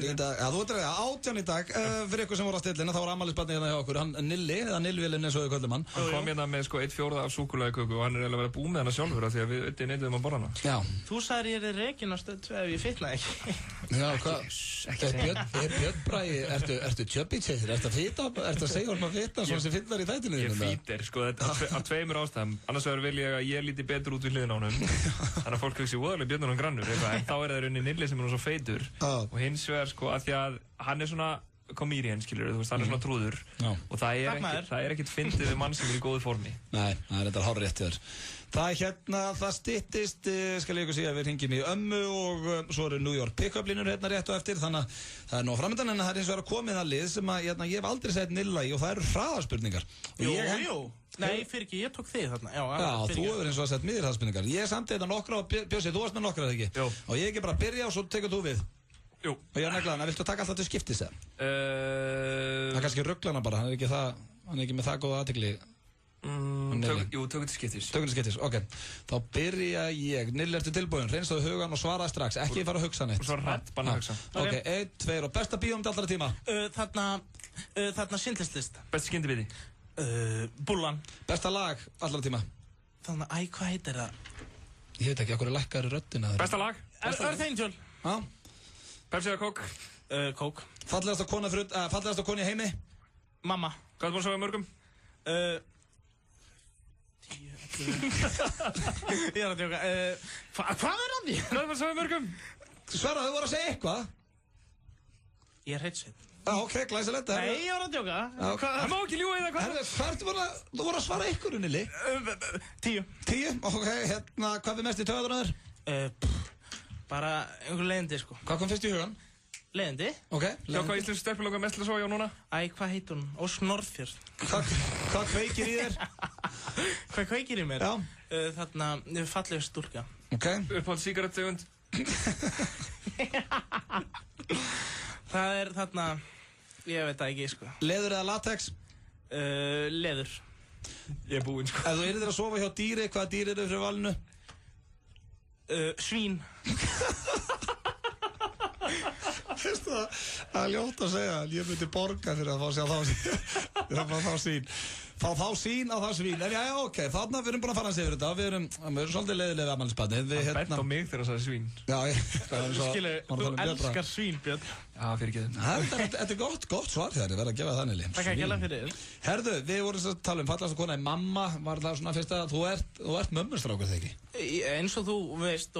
ert 18 í dag, fyrir ykkur sem voru á stillina, þá var ammælisbarnið hérna hjá okkur, hann Nilli, eða Nilvilin eins og við köllum hann.
Hann kom hérna með sko 1/4 af súkkulaðiköku og hann eiginlega verið að búa með hana sjálfur af því að við öll neituðum að borða hana.
Já.
Þú sagðir ég rekinn á Stöð 2 ef ég fitnaði ekki.
Já, hvað? Björn Bragi, ertu chubby chaser? Ertu að segja honum að fita svona sem fitnar í þættinu?
Ég fítir, sko, af tveimur ástæðum. Annars vegar vil ég að ég líti betur út við hliðina á honum. Þannig að fólk hugsi, voðalega Björn hann grannur, eitthvað. En þá það rauninni Nilli sem svo feitur. Og hins vegar, sko, að því að hann svona comedian, skilur, þú veist, hann svona trúður. Og það er ekkert fyndið við mann sem í góðu formi.
Nei, það þetta hárrétt hjá þér. Það styttist, skal ég ykkur segja, við hringjum í ömmu og svo eru New York pick-up-línur rétt og eftir, þannig að það er nóg framöndan en það er eins og komið það lið sem að ég hef aldrei sett Nilla í og það eru hraðarspurningar.
Jú. Nei, fyrir ekki, ég tók þig þarna.
Já, þú hefur eins og sett mér í hraðarspurningar. Ég samti þetta nokkra og Bjössi, þú varst með nokkra eða ekki?
Jú.
Og ég ekki bara byrja og svo tekur þú við.
Jú.
Og ég neglaðan, viltu taka alltaf til skiptis eða? Það er kannski rugglana bara, hann er ekki með það góða athygli.
Tökum til skiptis.
Tökum til skiptis, ok. Þá byrja ég. Nilli, ertu tilbúin? Reynstaðu hugan og svaraði strax. Ekki fara að hugsa neitt.
Og svo rætt, bara að hugsa.
Ok, 1, 2 og besta bíómynd allra tíma.
Þarna Schindlers List.
Besti skyndibiti.
Bullan.
Besta lag allra tíma.
Þannig, hvað heitir það?
Ég veit ekki, okkur lækkaður röddina.
Besta lag.
Earth Angel.
Já.
Pepsi eða Coke?
Coke.
Fallegasta kona í heimi?
Mamma.
Hvað er búin að sjá í mörgum?
Ég er að djóka. Hvað er hann í?
Hvað er búin að sjá í mörgum?
Svara, þau voru að segja eitthvað.
Ég er hreinsveit.
Ok, glæsilegt.
Nei, ég var að djóka.
Það má ekki ljúga í það, hvað?
Þú voru að svara ykkur, Nilli?
10.
10? Ok, hvað er mest í töðunar þér?
Bara einhver leiðindi, sko.
Hvað kom fyrst í hugan?
Leiðindi?
Ok,
leiðindi. Já, hvað íslensku stelpur langar mest til að sofa hjá núna?
Hvað heitir hún? Ósk Norðfjörð.
Hvað kveikir í þér?
Hvað kveikir í mér?
Já.
Þarna, falleg stúlka.
Ok.
Uppáhald sígarettegund?
Það er þarna, ég veit það ekki, sko.
Leður eða latex?
Leður.
Ég er búinn, sko.
Ef þú yrðir að sofa hjá dýri, hvaða dýr eru fyrir valinu?
Svín.
Veistu það, það er ljótt að segja, ég myndi borga fyrir að fá þá sín á það svín. En já, ok, þarna við erum búin að fara hans yfir þetta, við erum svolítið leiðilega afmælisbarni.
Það bent á mig þegar það sagði svín.
Já,
Skilur, þú elskar svín, Björn.
Já, fyrir ekki þið.
Þetta er gott svar þegar ég verð að gefa það, Nilli.
Takk að gæla fyrir þér.
Herðu, við vorum að tala fallast kona í mamma, var það svona fyrst að þú ert mömmustrákur þegar ekki?
Eins og þú veist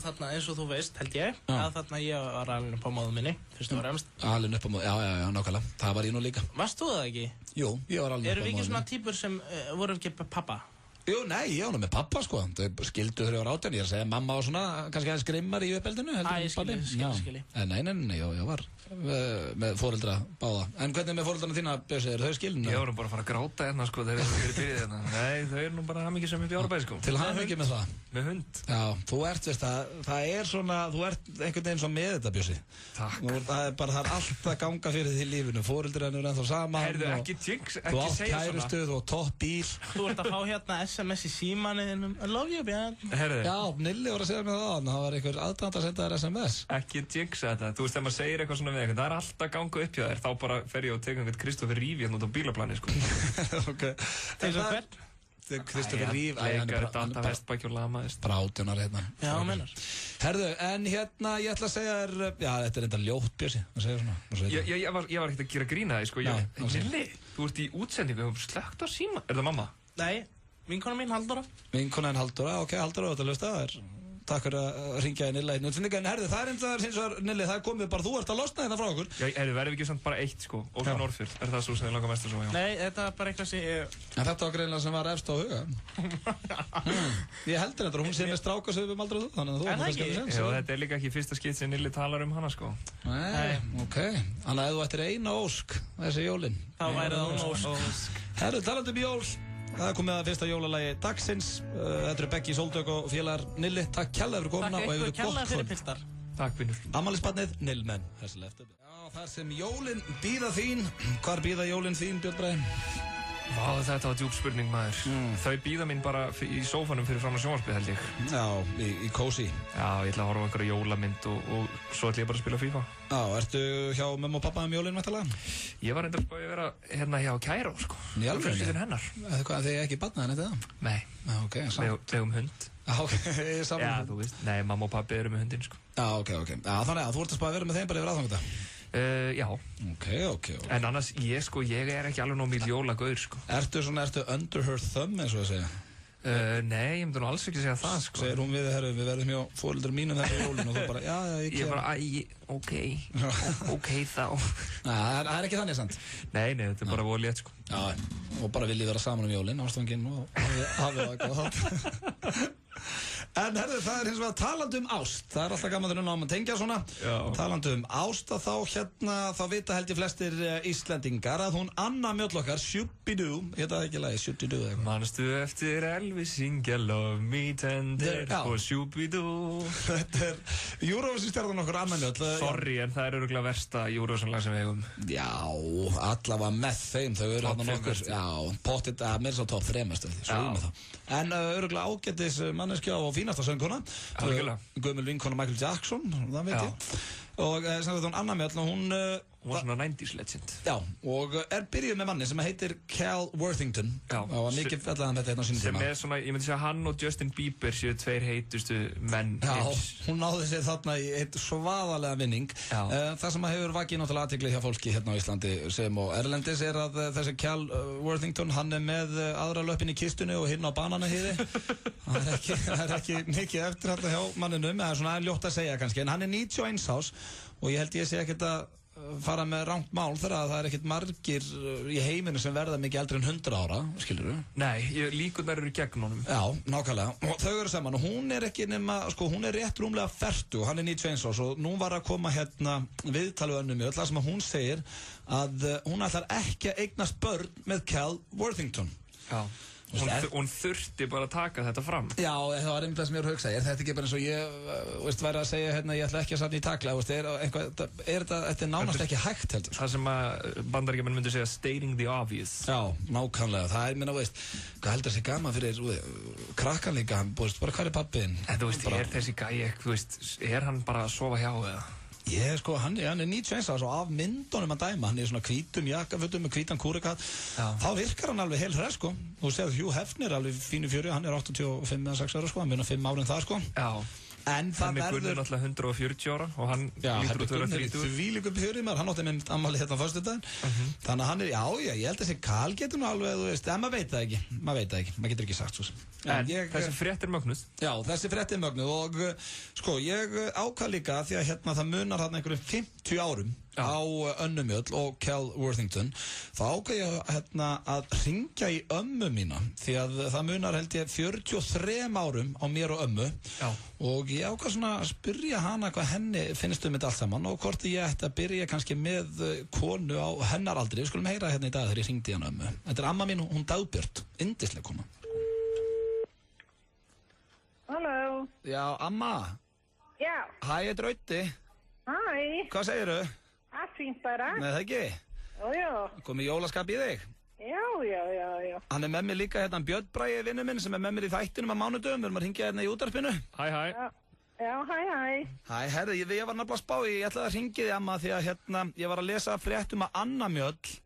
þarna eins og þú veist, held ég, að þarna ég var alveg upp á móðu minni, fyrst og fremst.
Alveg upp á móðu, já, nákvæmlega. Það var ég nú líka.
Varst þú það ekki?
Jú, ég var alveg upp á móðu.
Erum við ekki svona típur sem voru ekki pappa?
Jú, nei, ég var nú með pappa, sko. Þau skildu þegar ég var 18. Ég er að segja mamma var svona, kannski aðeins grimmar í uppeldinu.
Ég skilji.
Nei, ég var með foreldra báða. En hvernig með foreldrana þína, Bjössi, eru þau skilin?
Ég voru bara að fara að gráta hérna, sko, þegar við erum byrjuð hérna. Nei, þau eru nú bara hamingjusöm upp í Árbæ, sko.
Til hamingju með það?
Með hund.
Já, þú ert, veist það er svona, þú ert einhvern veginn svo með þetta, Bjössi.
Takk.
Það er allt að ganga fyrir því í lífinu. Foreldrarnir eru ennþá saman.
Heyrðu, ekki jinx, ekki
þú átt
segja svona.
kærustu, þú átt topp bíl.
Þú ert að fá hérna SMS í símanum. I love you, Björn.
Heyrðu.
Já, Nilli var að segja mér það var einhver aðdáandi að senda þér SMS.
Ekki jinxa þetta. Þú veist, þegar maður segir eitthvað svona við eitthvað, það er alltaf að ganga upp hjá þér, þá bara fer ég og tek einhvern Kristoffer Reeve hérna út á bílaplani, sko.
Ok.
Til svo hvern?
Kristoffer Reeve.
Leikari, data, vestbæki og lamaðist.
Bara 18 ára hérna.
Já, mennar.
Herðu, en hérna, ég ætla að segja þér, já, þetta er enda ljótt, Bjössi, að segja svona.
Ég var ekkert að gera grína þig, sko. Nilli, þú ert í útsendingu, þú slökkt á síma. Er það mamma?
Nei, vinkona mín Halldóra.
Vinkona en Halldóra, ok, Halldóra, þetta löst það. Takk fyrir að ringja í Nilla í útsendingu. En herðu, það er eins og það, Nilli, það er komið bara, þú ert að losna þetta frá okkur.
Já, verðum við ekki samt bara eitt, sko. Ósk Norðfjörð, er það svo sem þið langar mest að svo, já?
Nei, þetta var bara eitthvað sem ég...
En þetta var greinlega sem var efst á huga. Ég heldur þetta, hún sé með stráka sem við höfum aldrei þú, þannig að þú
er kannski
sens.
Já, þetta er líka ekki fyrsta skipt sem Nilli talar hana, sko.
Nei, ok. Þannig að ef þú ættir eina ósk, þessi jólin.
Þá væri það ósk.
Herru, talandi um jól. Það er komið að fyrsta jólalagi dagsins. Þetta eru Beggi, Sóldök og félagar Nilli. Takk kærlega fyrir komuna og hefur þið gott kvöld.
Piltar.
Takk, vinnur.
Afmælisbarnið, Nilmenn. Þar sem jólin bíða þín. Hvar bíða jólin þín, Björn Bragi?
Vá, þetta var djúp spurning, maður. Þau bíða mín bara í sófanum fyrir fram á sjónvarpið, held ég.
Já, í kósí.
Já, ég ætla að horfa á einhverja jólamynd og svo ætla ég bara að spila FIFA.
Já, ertu hjá mömmu og pappa jólin, væntanlega?
Ég var reyndar að vera hérna hjá Kæró, sko.
Í alveg?
Fjölskyldan hennar.
Hvað, þið ekki barnaðan eftir það?
Nei.
Já, ok, samt.
Við hund.
Já, ok, saman.
Já, þú veist. Nei, mamma og pappi eru með hundinn, sko.
Já, ok. Já, þannig að þú ert að spara að vera með þeim bara yfir aðfangudag?
Já.
Ok.
En annars, ég er ekki alveg nóg mikil jólagaur, sko.
Ertu under her thumb, eins og að segja?
Nei, ég myndi nú alls ekki segja það, sko.
Segir hún við, herru, við verðum hjá foreldrar mínum þetta jólin og þú bara, já, ég kem.
Ég bara, ok þá.
Það er ekki þannig, sant?
Nei, þetta er bara voðlétt, sko.
Já, og bara viljið vera saman jólin, ástfanginn og hafið það gott. En herðu, það er hins vegar talandi ást. Það er alltaf gaman þegar náum að tengja svona. Talandi ást að þá vita held ég flestir Íslendingar að hún Anna Mjöll okkar, Shoo-Be-Doo, þetta ekki lagi, Shoo-Be-Doo eitthvað.
Manstu eftir Elvis syngja Love Me Tender og Shoo-Be-Doo.
Þetta er Eurovision-stjarnan okkur Anna Mjöll.
Sorry, en það er örugglega versta Eurovision-lag sem við eigum.
Já, allavega með þeim, þau eru hann nokkur. Já, pottit að mér svo topp 3 mestu, svo ég með það. En örugglega ágætis manneskja og fínasta söngkona. Gömul vinkona Michael Jackson, það veit ég. Og sem sagt hún Anna Mjöll, hún
var svona 90s legend.
Já, og byrjuð með manni sem heitir Cal Worthington. Já. Og var mikið fellaðan þetta hérna á sínum tíma.
Sem svona, ég myndi segja hann og Justin Bieber séu 2 heitustu menn heims.
Já, hún náði sér þarna í eitt svaðalega vinning. Það sem hefur vakið náttúrulega athygli hjá fólki hérna á Íslandi sem og erlendis er að þessi Cal Worthington, hann er með aðra löppin í kistunni og hinn á bananahýði. Það er ekki mikið eftir þetta hjá manninum, eða svona ljótt að segja kannski, en hann er 91 árs og ég held ég sé ekkert að fara með rangt mál þegar að það er ekkert margir í heiminu sem verða mikið eldri en 100 ára, skilur þú?
Nei, líkurnar eru gegn honum.
Já, nákvæmlega, og þau eru saman og hún er ekki nema, sko, hún er rétt rúmlega 40 og hann er 91 árs og nú var að koma hérna viðtalið Önnu Mjöll þar sem hún segir að hún ætlar ekki að eignast börn með Cal Worthington.
Já. Hún þurfti bara að taka þetta fram.
Já, það var einmitt það sem ég voru að hugsa. Er þetta ekki bara eins og ég væri að segja hérna, ég ætla ekki að safna í takla, þetta er nánast ekki hægt heldur.
Það sem að bandaríkjamenn myndi segja stating the obvious.
Já, nákvæmlega. Það er, minna, hvað heldur þessi gaman fyrir krakkan líka, bara hvað er pappiðinn?
En þú veist, er þessi gæi, þú veist, er hann bara að sofa hjá eða?
Ég sko, hann er 91 árs og af myndunum að dæma, hann er svona hvítum jakkafötum með hvítan kúrikatt, þá virkar hann alveg heil hress sko. Þú séð Hugh Hefner alveg fínu fjöri, hann er 85 eða 6 ára sko, hann munar 5 árin það sko.
Já.
En það verður...
Gunni er náttúrulega 140 ára og hann lítur út að vera 30.
Því líka fjöri maður, hann átti með ammali hérna á föstudaginn. Þannig að hann er, já, ég held að þessi Karl getur nú alveg, þú veist, en maður veit það ekki, maður getur ekki sagt svo sem.
En þessi frétt er mögnuð.
Já, þessi frétt er mögnuð og sko, ég ákvað líka því að hérna það munar hann einhverjum 50 árum á Önnu Mjöll og Cal Worthington. Þá ákvað ég hérna að hringja í ömmu mína því að það munar held ég 43 árum á mér og ömmu. Já. Og ég ákvað svona að spyrja hana hvað henni finnst þetta allt saman og hvort ég ætti að byrja kannski með konu á hennar aldri. Við skulum heyra hérna í dag þegar ég hringdi hana ömmu. Þetta er amma mín, hún Dagbjört, yndisleg kona.
Halló.
Já, amma.
Já.
Hæ, ég er Rauti.
Hæ.
Hvað segirðu?
Allt fínt bara.
Nei, það ekki?
Já.
Komið jólaskap í þig?
Já.
Hann er með mér líka hérna Björn Bragi, vinnu minn, sem er með mér í þættinum á mánudöfum. Við erum að hringja hérna í útvarpinu.
Hæ.
Já, hæ.
Hæ, herðu, ég var nefnilega að spá ég ætlaði að hringja þig, amma, því að hérna, ég var að lesa fréttum að Anna Mjöll,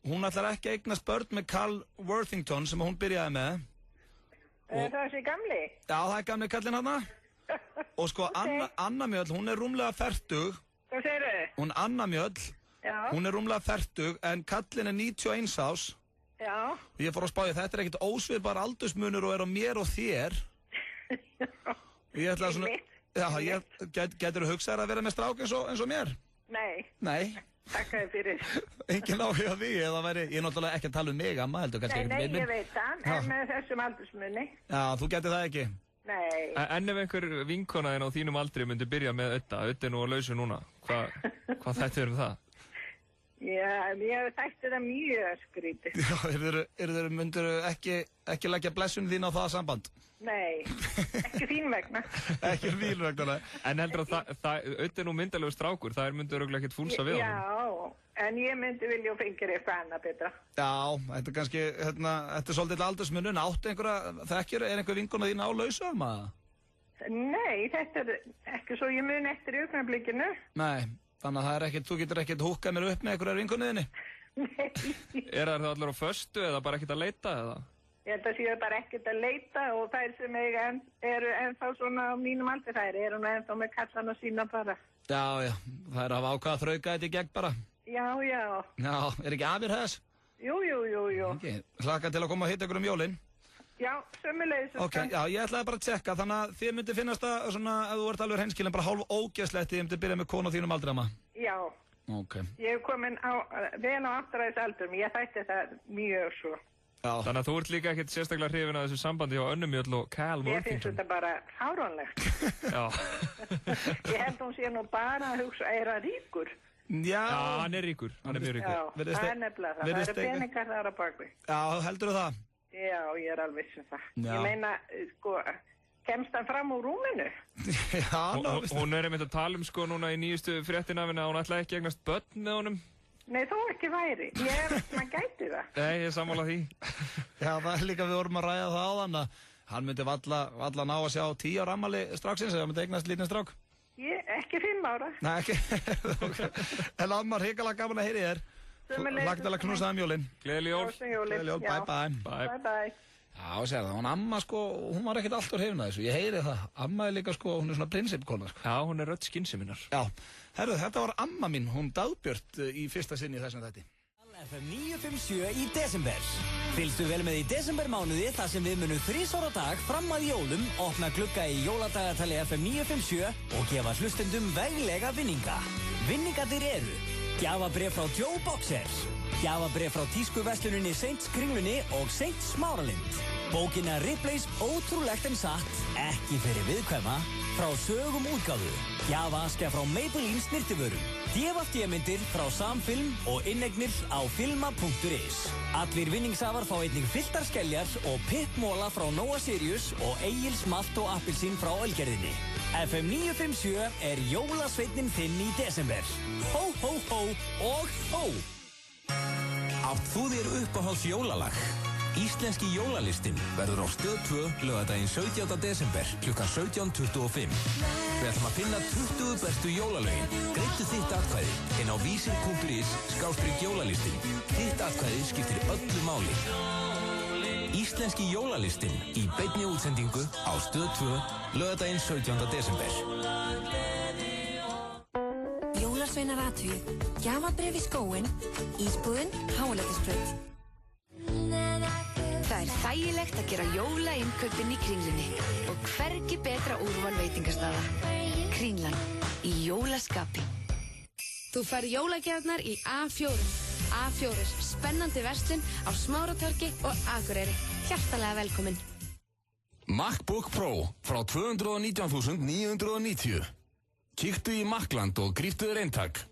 hún ætlar ekki að eignast börn með Cal Worthington sem hún byrjaði með.
Það er þessi gamli?
Já, það er gamli kallinn hana. Og sko, Anna Mjöll, hún er rúmlega 40.
Hvað segirðu?
Hún Anna Mjöll, hún er rúmlega 40 en kallinn er 91 árs.
Já.
Og ég fór að spá ég, þetta er ekkert ósvipar aldursmunur og er á mér og þér. Og ég ætla svona, já, getur þú hugsað að vera með strák eins og mér? Nei.
Takk fyrir.
Engin áhuga á því, eða væri, ég er náttúrulega ekki að tala um mig, amma, heldur kannski.
Nei, ég veit það, en með þessum aldursmunni.
Já, þú getur það ekki?
Nei.
En ef einhver vinkona þinn á þínum aldri myndi byrja með Ödda er nú á lausu núna, hvað þetta er það?
Já, ég þætti það mjög skrítið.
Já, myndirðu ekki leggja blessun þín á það samband?
Nei, ekki þín vegna.
Ekki þín vegna, nei.
En heldur að auðvitað er nú myndalegu strákur, það myndur örugglega ekkert fúlsa við honum.
Já, en ég myndi vilja og fengir eitthvað annað betra.
Já, þetta er kannski, þetta er svolítið aldursmunun. Áttu einhverja, er einhver vinkona þín á lausu maður?
Nei, þetta er ekki svo ég mun eftir í augnablikinu.
Nei, þannig að það er ekkert, þú getur ekkert húkkað mér upp með einhverjar vinkonniðinni?
Nei.
Er það allir á föstu eða bara ekkert að leita eða?
Ég held að séu bara ekkert að leita og þær sem eru ennþá svona á mínum aldri, þær eru nú ennþá með kallana sína bara.
Já, þær hafa ákvað að þrauka þetta í gegn bara.
Já.
Já, er ekki afir þess?
Jú.
Okay. Hlakka til að koma að hitta ykkur jólin.
Já, sömulegis.
Ok, já, ég ætlaði bara að tjekka, þannig að þið myndi finnast það svona, ef þú ert alveg hreinskilin, bara hálf ógeðslegt, þið myndi byrja með konu á þínum aldri, amma.
Já.
Ok.
Ég hef komin vel á áttræðisaldrum, ég þætti það mjög svo.
Já.
Þannig að þú ert líka ekkert sérstaklega hrifin af þessu sambandi hjá Önnu Mjöll og Cal Worthington.
Ég finnst þetta bara fáránlegt.
Já.
Ég held hún sé nú bara að hugsa, er hann ríkur?
Já,
hann er ríkur, hann er mjög ríkur.
Já, það er nefnilega það, það eru peningar þar á bakvið.
Já, heldur þú það?
Já, ég er alveg sem það.
Já.
Ég meina, sko, kemst hann fram úr rúminu?
Já,
hún er einmitt að tala sko núna í nýjustu fréttina að hún ætlaði ekki að eignast börn með honum.
Nei, þó ekki væri. Maður gæti það.
Nei, ég er sammála því.
Já, það er líka, við vorum að ræða það áðan að hann myndi valla ná að sjá 10 ára afmæli straxins eða myndi eignast lítinn strák.
Ekki 5 ára.
Nei, ekki. En amma, hrikalega gaman að heyri þér. Lagt til að knúsa það jólin.
Gleðileg jól.
Gleðileg jól, bye. Já, sér það, hún amma sko, hún var ekkert alltaf hrifin að þessu, ég heyri það. Amma er líka sko, hún er svona prinsipkona sko.
Já, hún er rödd skynseminar.
Já, herru, þetta var amma mín, hún Dagbjört í fyrsta sinni í þessum þætti.
FM 957 í desember. Fylgstu vel með í desembermánuði þar sem við munum 3 á dag fram að jólum, opna glugga í jóladagatali FM 957 og gefa hlustendum veglega vinninga. Vinningarnir eru gjafabréf frá Joe Boxer, gjafabréf frá tískuversluninni Saints Kringlunni og Saints Smáralind, bókina Ripley's Ótrúlegt en satt, ekki fyrir viðkvæma, frá Sögum útgáfu, gjafaaskja frá Maybelline snirtivörum, DFD-myndir frá Samfilm og inneignir á filma.is. Allir vinningshafar fá einnig fylltar skeljar og pippmóla frá Nóa Sirius og Egils Malt og Appelsín frá Ölgerðinni. FM 957 er jólasveitnin þinn í desember. Hó, hó, hó og hó!
Átt þú þér uppáhalds jólalag? Íslenski jólalistinn verður á Stöð 2 laugardaginn 17. desember klukkan 17:25. Við ætlum að finna 20 bestu jólalögin. Greiddu þitt atkvæði inn á vísir.is/jólalistinn. Þitt atkvæði skiptir öllu máli. Íslenski jólalistinn í beinni útsendingu á Stöð 2 laugardaginn 17. desember.
Jólasveinar athugi, gjafabréf í skóinn, ísbúðin, Háaleitisbraut.
Það er þægilegt að gera jólainkaupin í Kringlunni og hvergi betra úrval veitingastaða. Kringlan í jólaskapi.
Þú færð jólagjafirnar í A4. A4, spennandi verslun á Smáratorgi og Akureyri. Hjartalega velkomin.
MacBook Pro frá 219.990. Kíktu í Macland og gríptu þér eintak.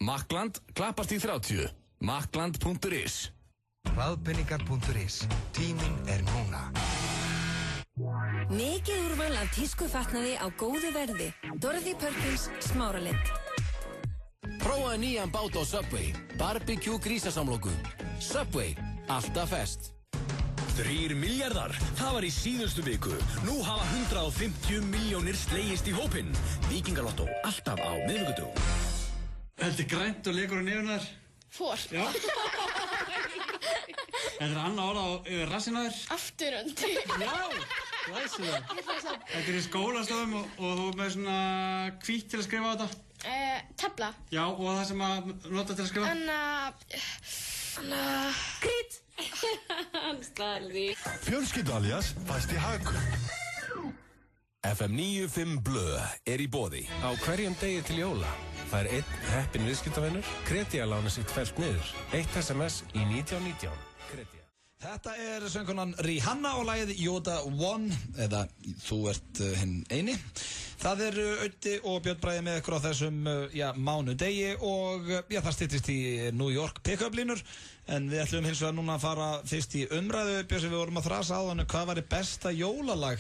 Macland klappast í 30. Macland.is.
Hraðpenningar.is. Tíminn er núna.
Mikið úrval af tískufatnaði á góðu verði. Dorothy Perkins, Smáralind.
Prófaðu nýjan bát á Subway. Barbecue grísasamloku. Subway. Alltaf fest.
3 milljarðar. Það var í síðustu viku. Nú hafa 150 milljónir slegist í hópinn. Víkingalottó. Alltaf á miðvikudögum.
Þetta er grænt og legur á nefnunar.
Fór.
Já. Þetta er annað orða á rassina þér.
Afturöndi.
Já, glæsilega. Þetta er í skólastofum og þú er með svona hvítt til að skrifa á þetta.
Tafla.
Já, og það sem að nota til að skrifa.
Krít. Anstaldi.
Fjölskyldualjas fæst í Haku.
FM 95 Blö er í boði.
Á hverjum degi til jóla fær einn heppinn viðskiptavinur Kredialáni sitt fellt niður. 1 SMS í 1919. Kredia.
Þetta er söngkonan Rihanna og lagið Yoda One, eða Þú ert hinn eini. Það Öddi og Björn Bragi með ykkur á þessum mánudegi og það styttist í New York pick-up-línur en við ætlum hins vegar núna að fara fyrst í umræðu Björn sem við vorum að þrasa áðan hvað var besta jólalag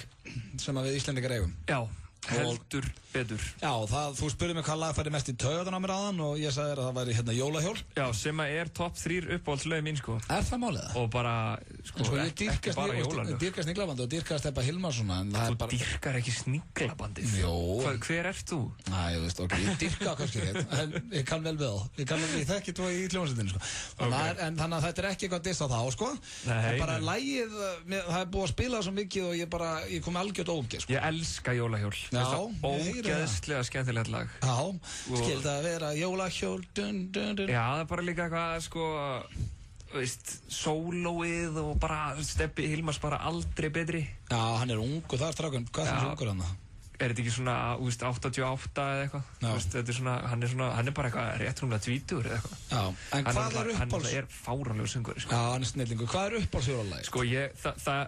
sem við Íslendingar eigum. Já. Heldur betur. Já, þú spurði mig hvað lag færi mest í taugarnar á mér áðan og ég sagði þér að það væri jólahjól. Já, sem að top 3 uppáhaldslögin mín sko. Það málið það? Og bara, ekki bara jólalög. Ég dýrkar Sniglabandið og dýrkar Stebba Hilmarsson. Þú dýrkar ekki Sniglabandið? Jó. Hver ert þú? Næ, ég veist ok, ég dýrka kannski ekkert, en ég kann vel við þá. Ég þekki þú í hljómsveitinu sko. En þannig að þetta ekki eitthvað diss á þá sko. En bara lagið, það búið að spila svo mikið og ég kom algjört ógeð sko. Ég elska jólahjól. Ógeðslega skemmtilegt lag. Já, skildi að vera jólahjól Já, það bara líka eitthvað sko sólóið og bara Stebbi Hilmars bara aldrei betri. Já, hann ungur þar strákun, hvað er ungur hann? Er þetta ekki svona 88 eða eitthvað? Þetta er svona, hann bara eitthvað rétt rúmlega 20 eða eitthvað. Já, en hvað uppáhalds? Hann fáránlegur söngur. Já, hann snillingur. Hvað uppáhaldsjólalagið? Sko, það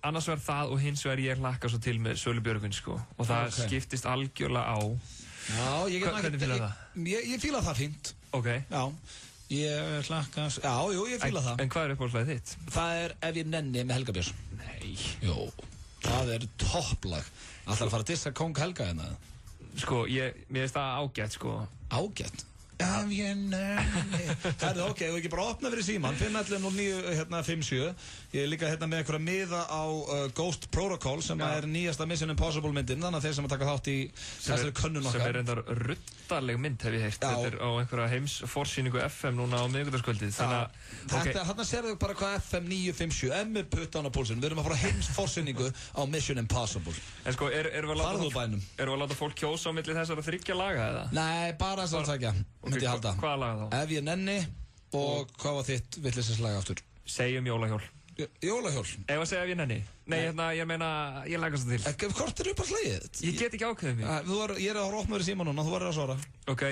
annars vegar það og hins vegar ég hlakka svo til með Sölu Björgvin, sko. Og það skiptist algjörlega á. Já, hvernig fílar það? Ég fíla það fínt. Ok. Já, ég hlakka, ég fíla það. En hvað uppáhaldslagið þitt? Það Ef ég nenni með Helga Björns. Nei. Jó, það topplag. Ætlar að fara að dissa Kóng Helga hérna? Sko, mér finnst það ágætt, sko. Ágætt? Ef ég nenni... Herðu, ok, þú ekki bara opna fyrir síman, 511-09-57. Ég líka með einhverja miða á Ghost Protocol sem er nýjasta Mission Impossible myndin, þannig að þeir sem að taka þátt í þessari könnun okkar. Sem er reyndar ruddarleg mynd, hef ég heyrt. Þetta er á einhverja heimsforsýningu FM núna á miðvikudagskvöldið. Þarna sérðu bara hvað FM 957, með puttan á púlsinn. Við erum að fara heimsforsýningu á Mission Impossible. En sko, erum við að láta fólk kjósa á milli þessara 3 laga, eða? Nei, bara þess að segja. Myndi ég halda. Hvaða laga þá? Ef ég nenni og hvað var þitt vitleysislag aftur? Segjum jólahjól. Jólahjól? Ef að segja ef ég nenni. Nei, ég meina, ég lagast það til. Hvort upp á slægið? Ég get ekki ákveðið mér. Ég er að opna þér í síma núna, þú verður að svara. Ok,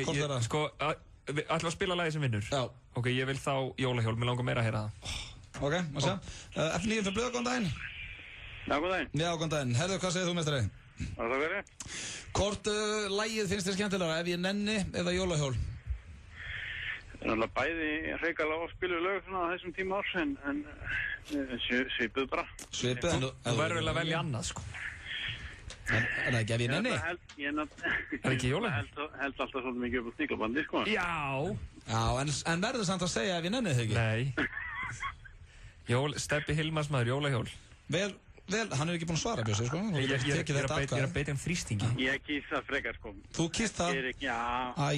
sko, ætlum að spila lagið sem vinnur? Já. Ok, ég vil þá jólahjól, mér langar meira að heyra það. Ok, maður segja. F9 fyrir blöð, góðan daginn. Já, góðan daginn. Já, góðan daginn. Herðu, hvað segir þú, meistari? Það verið. Hvort lagið finnst þér skemmtilegra, ef ég nenni eða jólahjól? Það er bæði hrikalega áspiluð lög svona á þessum tíma árs en svipuð bara. Svipuð? Þú verður vel að velja annað sko. Er það ekki ef ég nenni? Er það ekki jólahjól? Held alltaf svolítið mikið upp á Sniglabandi sko. Já! Já, en verður samt að segja ef ég nenni þig ekki? Nei. Stebbi Hilmars maður, jólahjól. Vel, hann ekki búinn að svara Bjössi, sko. Ég er að beita þrýstingi. Ég kýst það frekar, sko. Þú kýst það? Já.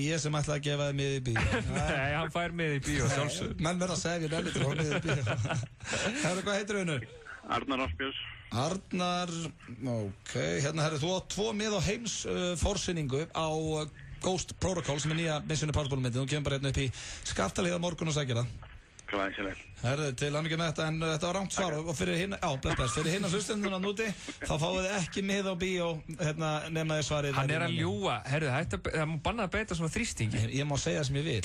Ég sem ætlaði að gefa þið miði í bíó. Nei, hann fær miði í bíó, sjálfsög. Menn verða að segja, ég nefnir til að miði í bíó. Herru, hvað heitir Unur? Arnar Áspjörs. Arnar, ok. Hérna, herru, þú átt 2 mið á heims forsynningu á Ghost Protocol sem nýja Mission Impossible myndin. Þú kemur bara hérna upp í Skaftalíð á morgun og sækir það. Glæsileg. Herðu, til hamingju með þetta, en þetta var rangt svar og fyrir hinn að hlustenduna núti, þá fáið þið ekki mið á bíó, nema þið svarið. Hann er að ljúga, herðu, það má bannað að beita svona þrýstingi. Ég má segja sem ég vil.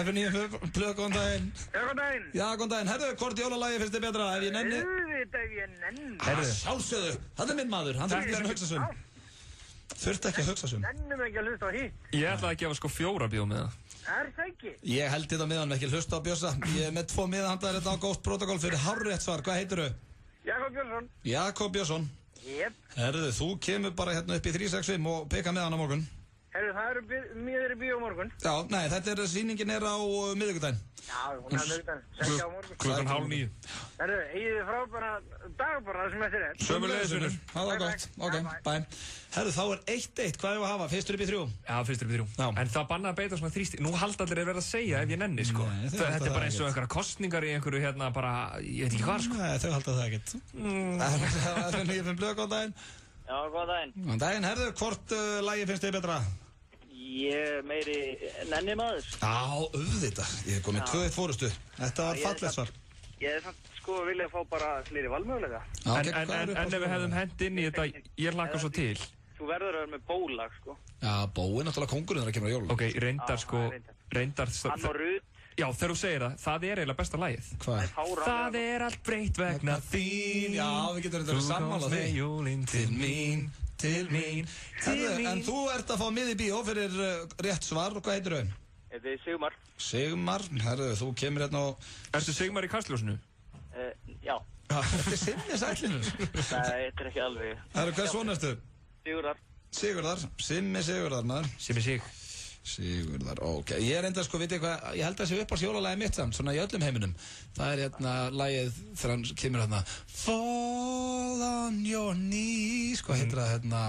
F9, blöð, góðan daginn. Já, góðan daginn. Já, góðan daginn. Herðu, hvort jólalagi finnst þið betra, ef ég nenni? Ef ég nenni. Herðu, sjálfsögðu, það minn maður, hann þurfti ekki að hugsa svum. Þurfti ekki að hugsa svum. Nennum ekki að hlusta á hitt. Ég ætlaði að gefa sko 4 bíó með það. Er það ekki? Ég held þetta miðan ekki hlusta á Bjössa. Ég er með 2 miðahandar þetta á Ghost Protocol fyrir hárrétt svar. Hvað heitir þau? Jakob Björnsson. Jakob Björnsson. Jep. Herðu, þú kemur bara hérna upp í 365 og peka með hann á morgun. Herðu, það eru miður í bíó á morgun. Já, nei, sýningin er á miðvikudaginn. Já, hún er á miðvikudaginn. 6 á morgun. Klukkan 8:30. Herðu, eigið þið frábæra dag bara sem eftir er. Sömuleiðis, Unur. Það var gott. Ok, bye. Herðu, þá er 1-1. Hvað er að hafa? Fyrstur upp í 3? Já, fyrstur upp í 3. En það bannaði að beita svona þrýsting. Nú halda allir verið að segja ef ég nenni, sko. Þetta er bara eins og einhverja kostningar í einhverju hérna bara, ég veit ekki hvað, sko. Nei, þau halda það ekkert. Það er nýjum blöð, góðan daginn. Já, góðan daginn. Góðan daginn, herðu, hvort lagi finnst þið betra? Ég meiri nenni maður. Já, auðvitað. Ég hef komið 2-1 fórustu. Þetta var fallegt svar. Ég hef samt sko viljað fá bara fleiri valmögulega. En ef við hefðum hent inn í þetta, ég hlakka svo til. Þú verður að vera með bólag, sko. Já, bói náttúrulega kóngurinn þegar það kemur á jólum. Ok, reyndar, sko, reyndar... Hann og Rut. Já, þegar þú segir það, það er eiginlega besta lagið. Hvað? Það er allt breytt vegna þín. Já, við getum þetta sammála því. Þú komst með jólinn til mín.
til mín.
En þú ert að fá miði í bíó fyrir rétt svar og hvað heitir þau?
Þetta er Sigmar.
Sigmar, herðu, þú kemur hérna og...
Ertu Sigmar í Kastljósinu?
Já.
Þetta er Simmi Sætlinur.
Nei, þetta er ekki alveg.
Herðu, hvað svona ertu?
Sigurðar.
Sigurðar, Simmi Sigurðar, maður.
Simmi Sig.
Sigurðar, ok. Ég er enda, sko, veit ég hvað, ég held að það sé upp á jólalagi mitt samt, svona í öllum heiminum. Það er hérna lagið þegar hann kemur hérna Fall on your knees, hvað heitir það hérna,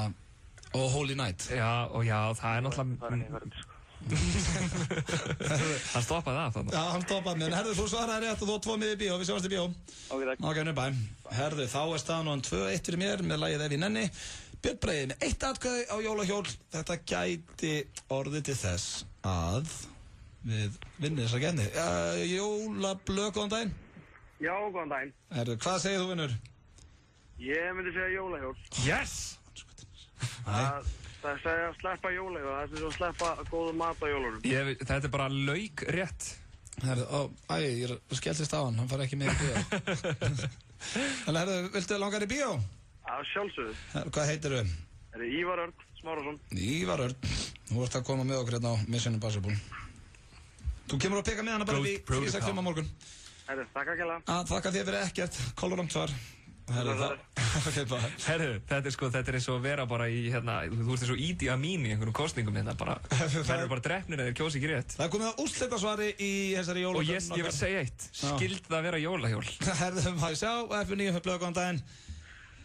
og Holy Night.
Já, það er náttúrulega... Hann stoppaði það þannig.
Já, hann stoppaði mig, en herðu, þú svaraði rétt og þú 2 miði í bíó, við sjáumst í bíó.
Ok, takk.
Ok, nú bæ. Herðu, þá er staðan hann 2-1 fyrir mér með lagið Ef ég nenni. Björn Bragi með 1 atkvæði á jólahjól. Þetta gæti orðið til þess að við vinnum þessa keppni. Jólablöð, góðan daginn.
Já, góðan daginn.
Herðu, hvað segir þú, vinnur?
Ég myndi segja jólahjól.
Yes!
Það er að sleppa jólahjól, það er að sleppa góða mat á jólunum.
Þetta er bara lauk rétt.
Herðu, ég skelltist á hann fari ekki með í bíó. En herðu, viltu langar í bíó?
Já, sjálfsögðu.
Hvað heitir þau?
Það er Ívar Örn Smárásson.
Ívar Örn, þú ert að koma með okkur hérna á Mission Impossible. Þú kemur að peka með hana bara við 4-6 á morgun.
Herru, þakka kjalla.
Þakka þér fyrir ekkert, kolorant svar. Herru,
þetta er eins og að vera bara í, hérna, þú ert eins og Idi Amin í einhverjum kostningum hérna, bara, það eru bara drefnir eða kjósi ekki rétt.
Það er komið að úrslitasvari í þessari jólahjól.
Og ég vil segja eitt, skildi það að vera jólahjól.
Herru, maður sjá, F9 blöð, góðan daginn.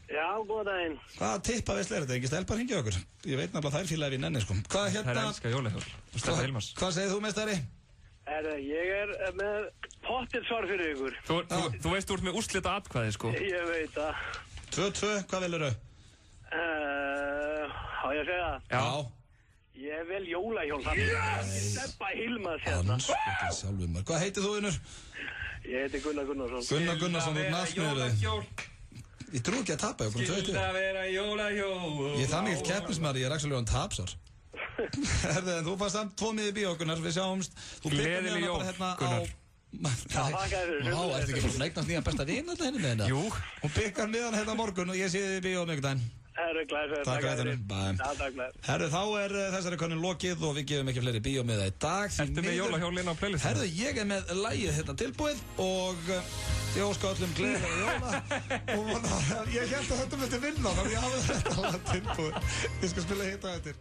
Já, góðan daginn.
Hvaða tippaveisla er þetta? Ekki stelpar hringja okkur? Ég veit nefnilega þær fílaði við nenni, sko. Hvað hérna?
Þær elska jólahjól.
Hvað segir þú, meistari?
Ég er með pottitt svar fyrir ykkur.
Þú veist, þú ert með úrslita atkvæði, sko.
Ég veit það.
2-2, hvað velur þau?
Á ég að segja það?
Já.
Ég vel jólahjól þarna. Yes! Steppa Hilmas hérna.
Hvað heitir þú, vinnur?
Ég heiti Gunnar Gunnarsson.
Gunnar Gunnarsson, þú nasmiður. Ég trú ekki að tapa, ég kom 2-2.
Skilda vera jólahjól.
Ég er það mikill keppnismari, ég er actually on tapsar. Herðu, en þú fannst samt 2 miði í bíó, Gunnar, við sjáumst.
Gleðileg jól, Gunnar.
Ertu ekki bara eignast nýjan besta vin alltaf henni með þetta?
Jú.
Hún byggjar með hann hérna morgun og ég sé þið í bíó miðvikudaginn.
Herru, glæsir.
Takk fyrir þetta. Herru, þá er þessari könnun lokið og við gefum ekki fleiri bíó með það í dag.
Ertu með jólahjólinn á playlistinu?
Herru, ég er með lagið hérna tilbúið og ég óska öllum gleðilega jóla. Og ég held að þetta myndi vinna þannig að ég hafi þetta lag tilbúið. Ég skal spila hitta eftir.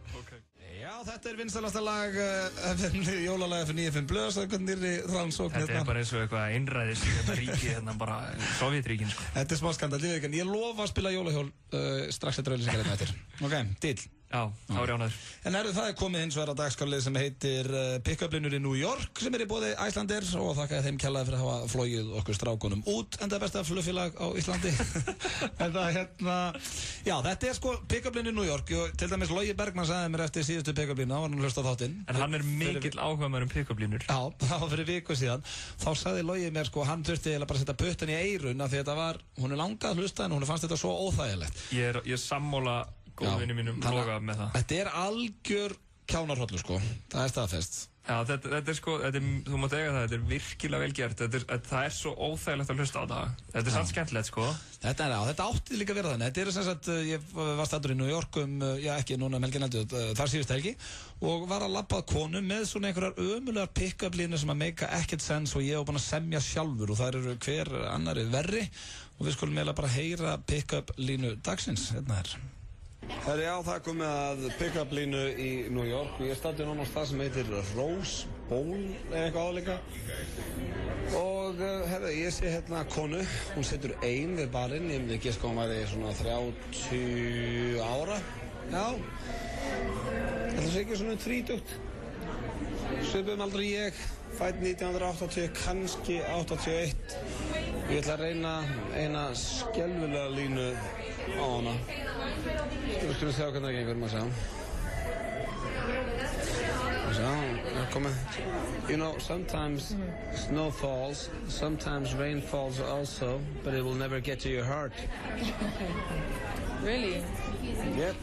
Já, þetta er vinsælasta lag jólalega fyrir 9-5 blöð, það er hvernig nýrri rannsókn.
Þetta er bara eins og eitthvað einræðis þetta ríki, hérna bara Sovjetríkin, sko.
Þetta er smá skandal, ég lofa að spila jólahjól strax eftir auðlýsingar hérna eftir. Ok, deal.
Já, þá er ég ánægður. En
það er komið hins vegar á dagskrárlið sem heitir Pick-up-línur í New York sem er í boði Icelandair og þakka þeim kjallaði fyrir að hafa flogið okkur strákunum út en það er besta flugfélag á Íslandi. En það já, þetta er sko Pick-up-línur í New York og til dæmis Logi Bergmann sagði mér eftir síðustu Pick-up-línu, hann hlusta á þáttinn.
En hann er mikill áhugaður Pick-up-línur.
Já, það var fyrir viku síðan. Þá sagði Logi mér sko, hann þurfti bara að setja puttan í eyrun af því þetta var, hún er langað að hlusta en hún fannst þetta svo óþægilegt.
Ég sammála góðvinni mínum loga með það.
Þetta er algjör kjánarhrollur sko, það er staðfest.
Já, þetta er sko, þú mátt eiga það, þetta er virkilega vel gert, það er svo óþægilegt að hlusta á það. Þetta er samt skemmtilegt sko.
Þetta átti líka að vera þannig, þetta er sem sagt, ég var staddur í New York ekki núna helgin heldur, þar síðust helgi og var að labba að konu með svona einhverjar ömulegar pick-up línu sem að make ekkert sense og ég var búinn að semja sjálfur og það eru hver annari verri og við skulum eiginlega bara heyra pick-up línu dagsins, hérna er.
Herri, já, það komið að pick-up línu í New York og ég staddi núna á stað sem heitir Rose Bowl eða eitthvað áleika og herri, ég sé hérna konu, hún situr ein við barinn, ég myndi ekki sko hún væri svona 30 ára já þetta sé ekki svona 30 svipum aldrei ég fædd 1980, kannski 81 ég ætla að reyna eina skelfilega línu á hana við skulum sjá hvernig það gengur, maður sjá, komið. You know, sometimes snow falls, sometimes rain falls also, but it will never get to your heart.
Really?
Yep.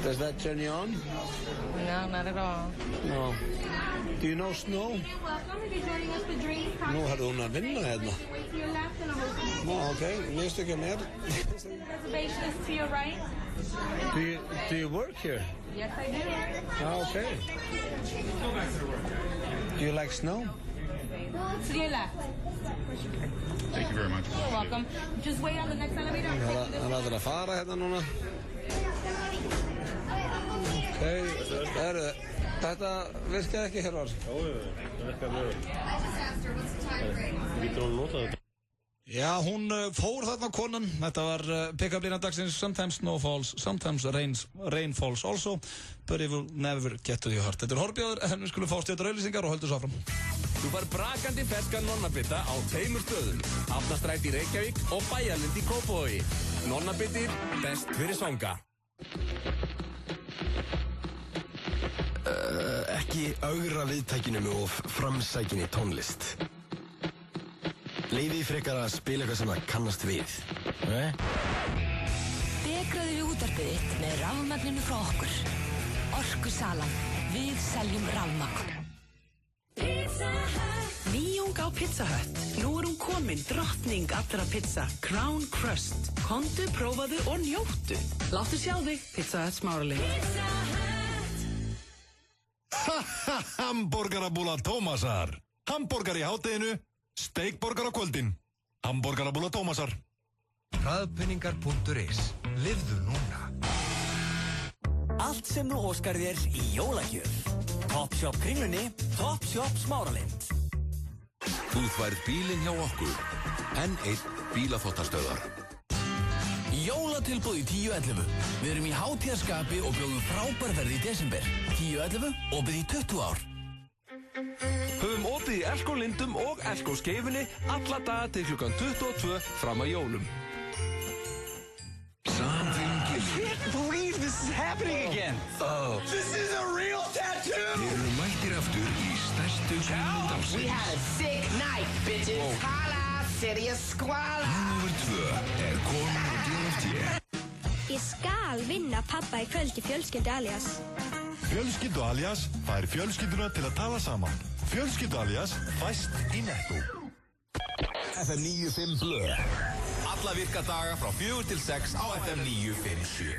Does that turn you on?
No, not at all.
No. Do you know snow?
You're welcome if you're joining us for drinks.
Nú hefði hún að vinna hérna.
Wait to your left and I'm open.
Nú, ok, minnst ekki mér.
Reservation is to your right.
Do you work here?
Yes, I do.
Ah, okay. Do you like snow?
To your left.
Thank you very much.
You're welcome. Just wait on the next elevator.
Það er allir að fara hérna núna. Ok, þetta virkaði ekki hér var.
Það virkaði mjög. Lítur hún nota þetta?
Já, hún fór þarna konan. Þetta var pick-up línan dagsins. Sometimes snow falls, sometimes rain falls also, but it will never get to your heart. Þetta Horbjóður, en við skulum fá stjórnar auðlýsingar og höldum svo áfram.
Þú fær brakandi ferskan nonnabita á 2 stöðum. Hafnarstræti í Reykjavík og Bæjarlind í Kópavogi. Nonnabitir, best fyrir svanga.
Ekki augra viðtækinu með of framsækinni tónlist. Leyfið frekar að spila eitthvað sem það kannast við.
Dekraðu við útvarpið þitt með rafmagninu frá okkur. Orkusalan. Við seljum rafmagn.
Nýjung á Pizza Hut. Nú er hún komin, drottning allra pizza. Crown Crust. Komdu, prófaðu og njóttu. Láttu sjá þig, Pizza Hut Smáralind.
Hamborgarabúla Tómasar. Hamborgar í hádeginu, steikborgar á kvöldin. Hamborgarabúla Tómasar.
Hraðpenningar.is. Lifðu núna.
Allt sem þú óskar þér í jólagjöf. Topshop Kringlunni, Topshop Smáralind.
Þú þværð bílinn hjá okkur. N1 bílaþvottastöðvar.
Jólatilboð í 10.11. Við erum í hátíðarskapi og bjóðum frábær verð í desember. 10.11 opið í 20 ár.
Höfum opið í Elko Lindum og Elko Skeifunni alla daga til klukkan 22 fram að jólum.
Samfélgir.
I can't believe this is happening again.
Oh.
This is a real tattoo.
Þeir eru mættir aftur í stærstu sínum dalsins.
We had a sick night, bitches. Holla, city of squala.
Númer 2 komin á DFT.
Ég skal vinna pappa í kvöld í Fjölskyldu Alias.
Fjölskyldu Alias fær fjölskylduna til að tala saman. Fjölskyldu Alias fæst í Netto.
FM 95 Blö. Alla virka daga frá 4 til 6 á FM 957.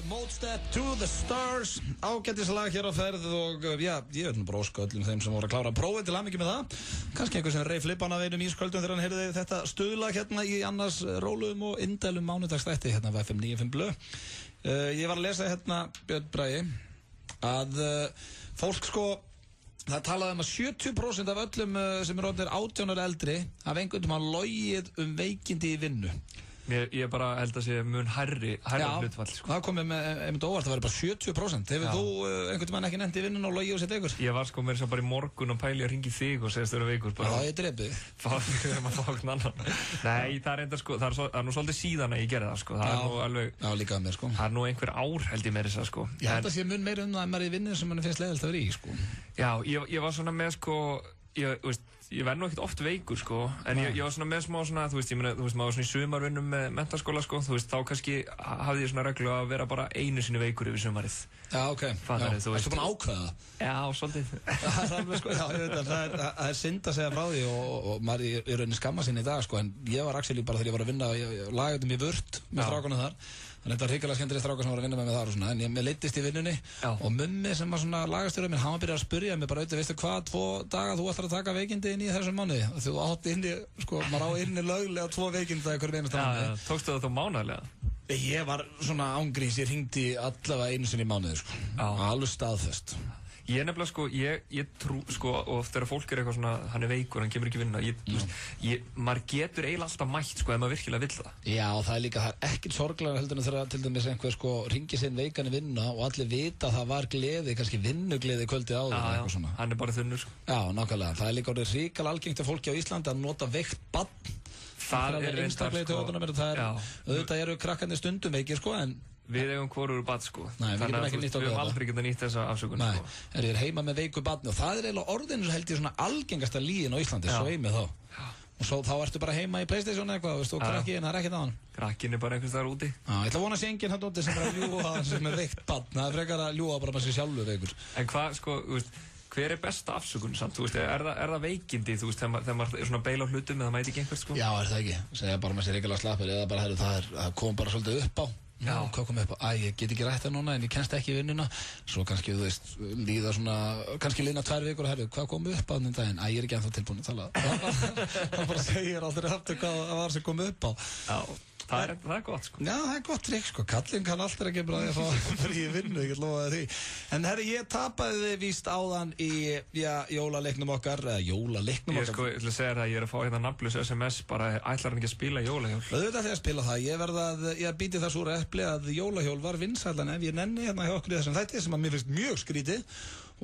Mode Step to the Stars, ágættislag hér á ferð og já, ég vil bara óska öllum þeim sem voru að klára prófið til hamingju með það. Kannski einhver sem reif flippan af einum ísköldum þegar hann heyrði þetta stuðlag hérna í annars rólegum og indælum mánudagsþætti hérna á FM 95 Blö. Ég var að lesa hérna, Björn Bragi, að fólk sko, það talaði um að 70% af öllum sem eru orðnir 18 ára eldri hafa einhvern veginn logið veikindi í vinnu.
Ég bara held að sé mun hærri hlutfall sko.
Það komið með einmitt óvart, það var bara 70%. Hefur þú einhvern veginn ekki nefnt í vinnun og logið og sett veikur?
Ég var sko meira svo bara í morgun og pæli að ringi þig og segist þú vera veikur.
Já, ég drepi þig.
Við erum að fá okkur annan. Nei, það er enda sko, það er nú svolítið síðan að ég gerði það sko. Það er nú alveg...
Já, líka að mér sko.
Það er nú einhver ár held ég meira þess að sko.
Ég held að sé mun meira það að maður er í vinnun sem mann finnst leiðilt að vera í sko.
Já, ég var svona með sko, ég verð nú ekkert oft veikur sko, en ég var svona með smá svona, þú veist, maður var svona í sumarvinnum með menntaskóla sko, þú veist, þá kannski hafði ég svona reglu að vera bara einu sinni veikur yfir sumarið.
Já, ok.
Fattar þú veist.
Ertu búin að ákveða það?
Já, svolítið.
Það er alveg sko, já, ég veit að það er synd að segja frá því og maður er rauninni skamma sinni í dag sko, en ég var actually bara þegar ég var að vinna, ég lagaði mig vört með strákunum þar. Þannig að þetta var hrikalega skemmtilega strákar sem var að vinna með mig þar og svona, en ég leiddist í vinnunni og mummi sem var svona lagastjóri minn, hann var byrjað að spyrja mig bara, veistu hvað, 2 daga þú ætlar að taka veikindi inn í þessum mánuði? Þú átt inni, sko, maður á inni löglega 2 veikindi það hverjum einasta mánuði.
Tókstu það þá mánaðarlega?
Ég var svona ángríns, ég hringdi allavega einu sinni í mánuði, sko, alveg staðfest.
Ég nefnilega sko, ég trú sko, og þegar fólk er eitthvað svona, hann er veikur, hann kemur ekki vinna, maður getur eiginlega alltaf mætt sko, ef maður virkilega vill það.
Já, og það er líka, það er ekkert sorglega heldur en þegar til dæmis einhver sko ringi sinn veikan í vinna og allir vita að það var gleði, kannski vinnugleði kvöldið áður eða eitthvað svona.
Hann er bara þunnur sko.
Já, nákvæmlega, það er líka orðið hrikalega algengt af fólki á Íslandi að nota veikt barn.
Það er reyndar sko.
Auðvitað eru krakkarnir stundum veikir sko, en
við eigum hvorur barn sko.
Nei, við getum ekki nýtt á
við höfum aldrei getað nýtt þessa afsökun
sko.
Ég
er heima með veiku barni og það er eiginlega orðinu sem held ég svona algengasta lýgin á Íslandi, svei mig þá. og svo þá ertu bara heima í PlayStation eða eitthvað, veist, og krakkin, það ekkert á hann.
Krakkin bara einhvers staðar úti.
Ég ætla að vona að sé enginn hann úti sem að ljúga sem veikt barn, það frekar að ljúga bara með sig sjálfur veikur.
En hvað, sko, þú veist, hver besta afsökun samt, þú veist, það veikindi, þú veist, þegar maður svona beila á hlutum eða mæti ekki einhvert, sko?
Já, það ekki, segja bara með sér reyngilega slappir eða bara, það kom bara svolítið upp á. Já, hvað kom upp á? Ég get ekki rætt það núna en ég kennst ekki í vinnuna. Svo kannski, þú veist, líða svona, kannski liðna 2 vikur og hvað kom upp á þennan daginn? Ég er ekki ennþá tilbúin að tala. Það bara segir aldrei aftur hvað það var sem kom upp á.
Já. Það er gott, sko.
Já, það er gott trikk, sko. Kallinn kann alltaf ekki bara að fá frí vinnu, ég get lofaði því. En herri, ég tapaði þið víst áðan í, jólaleiknum okkar, jólaleiknum okkar.
Ég sko, ég ætla að segja það, ég er að fá hérna nafnlaus SMS, bara ætlar hann ekki að spila jólahjól.
Auðvitað þegar að spila það, ég verða að býti það súra epli að jólahjól var vinsælan ef ég nenni hérna hjá okkur í þessum þætti sem að mér finnst mjög skrítið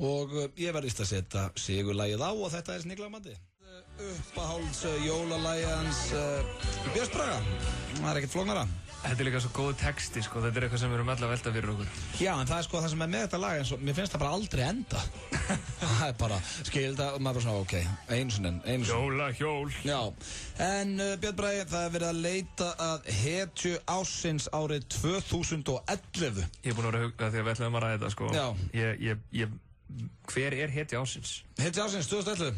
og ég verðist að setja sigurlagið á og þetta er Sniglamandi. Uppáhalds jólalagið Björns Braga, það er ekkert flóknara.
Þetta er líka svo góð texti, sko, þetta er eitthvað sem við erum alltaf að velta fyrir okkur.
Já, en það er sko það sem er með þetta lag, mér finnst það bara aldrei enda. Það er bara, skilda, og maður bara svona, ok, einu sinni.
Jólahjól.
Já, en Björn Bragi, það er verið að leita að hetju ársins árið 2011.
Ég er búinn að vera að hugga því að við ætlum að ræða þetta, sko.
Já.
Hver er hetja ársins?
Hetja ársins 2011.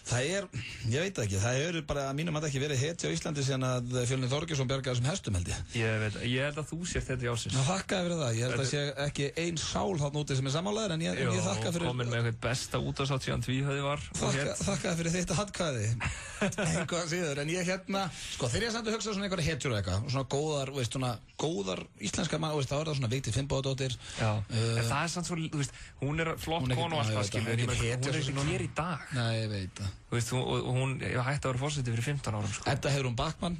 Það er, ég veit ekki, það hefur bara að mínum að ekki verið hetja á Íslandi síðan að Fjölnir Þorgeirsson bjargaði þessum hestum held ég.
Ég held að þú sért hetja ársins.
Ná, þakkaði fyrir það, ég held að sé ekki ein sál þarna úti sem er sammálaður en ég þakka fyrir...
Komin með eitthvað besta útvarsátt síðan Tvíhöfði var.
Þakkaði fyrir þitt handkvæði, einhvað síður, en ég hérna, sko þegar ég samt að hugsa svona einhverja hetjur og eitthvað, svona góðar, veist, svona góðar íslenska mann, veist, þá er það svona Vigdís Finnbogadóttir.
Já, en það er samt svo, þú veist, hún er flott konu og allt það, skilur, en hún er ekki hér í dag.
Nei, ég veit það.
Þú veist, hún hætti að vera forseti fyrir 15 árum, sko.
Edda Heiðrún Backman.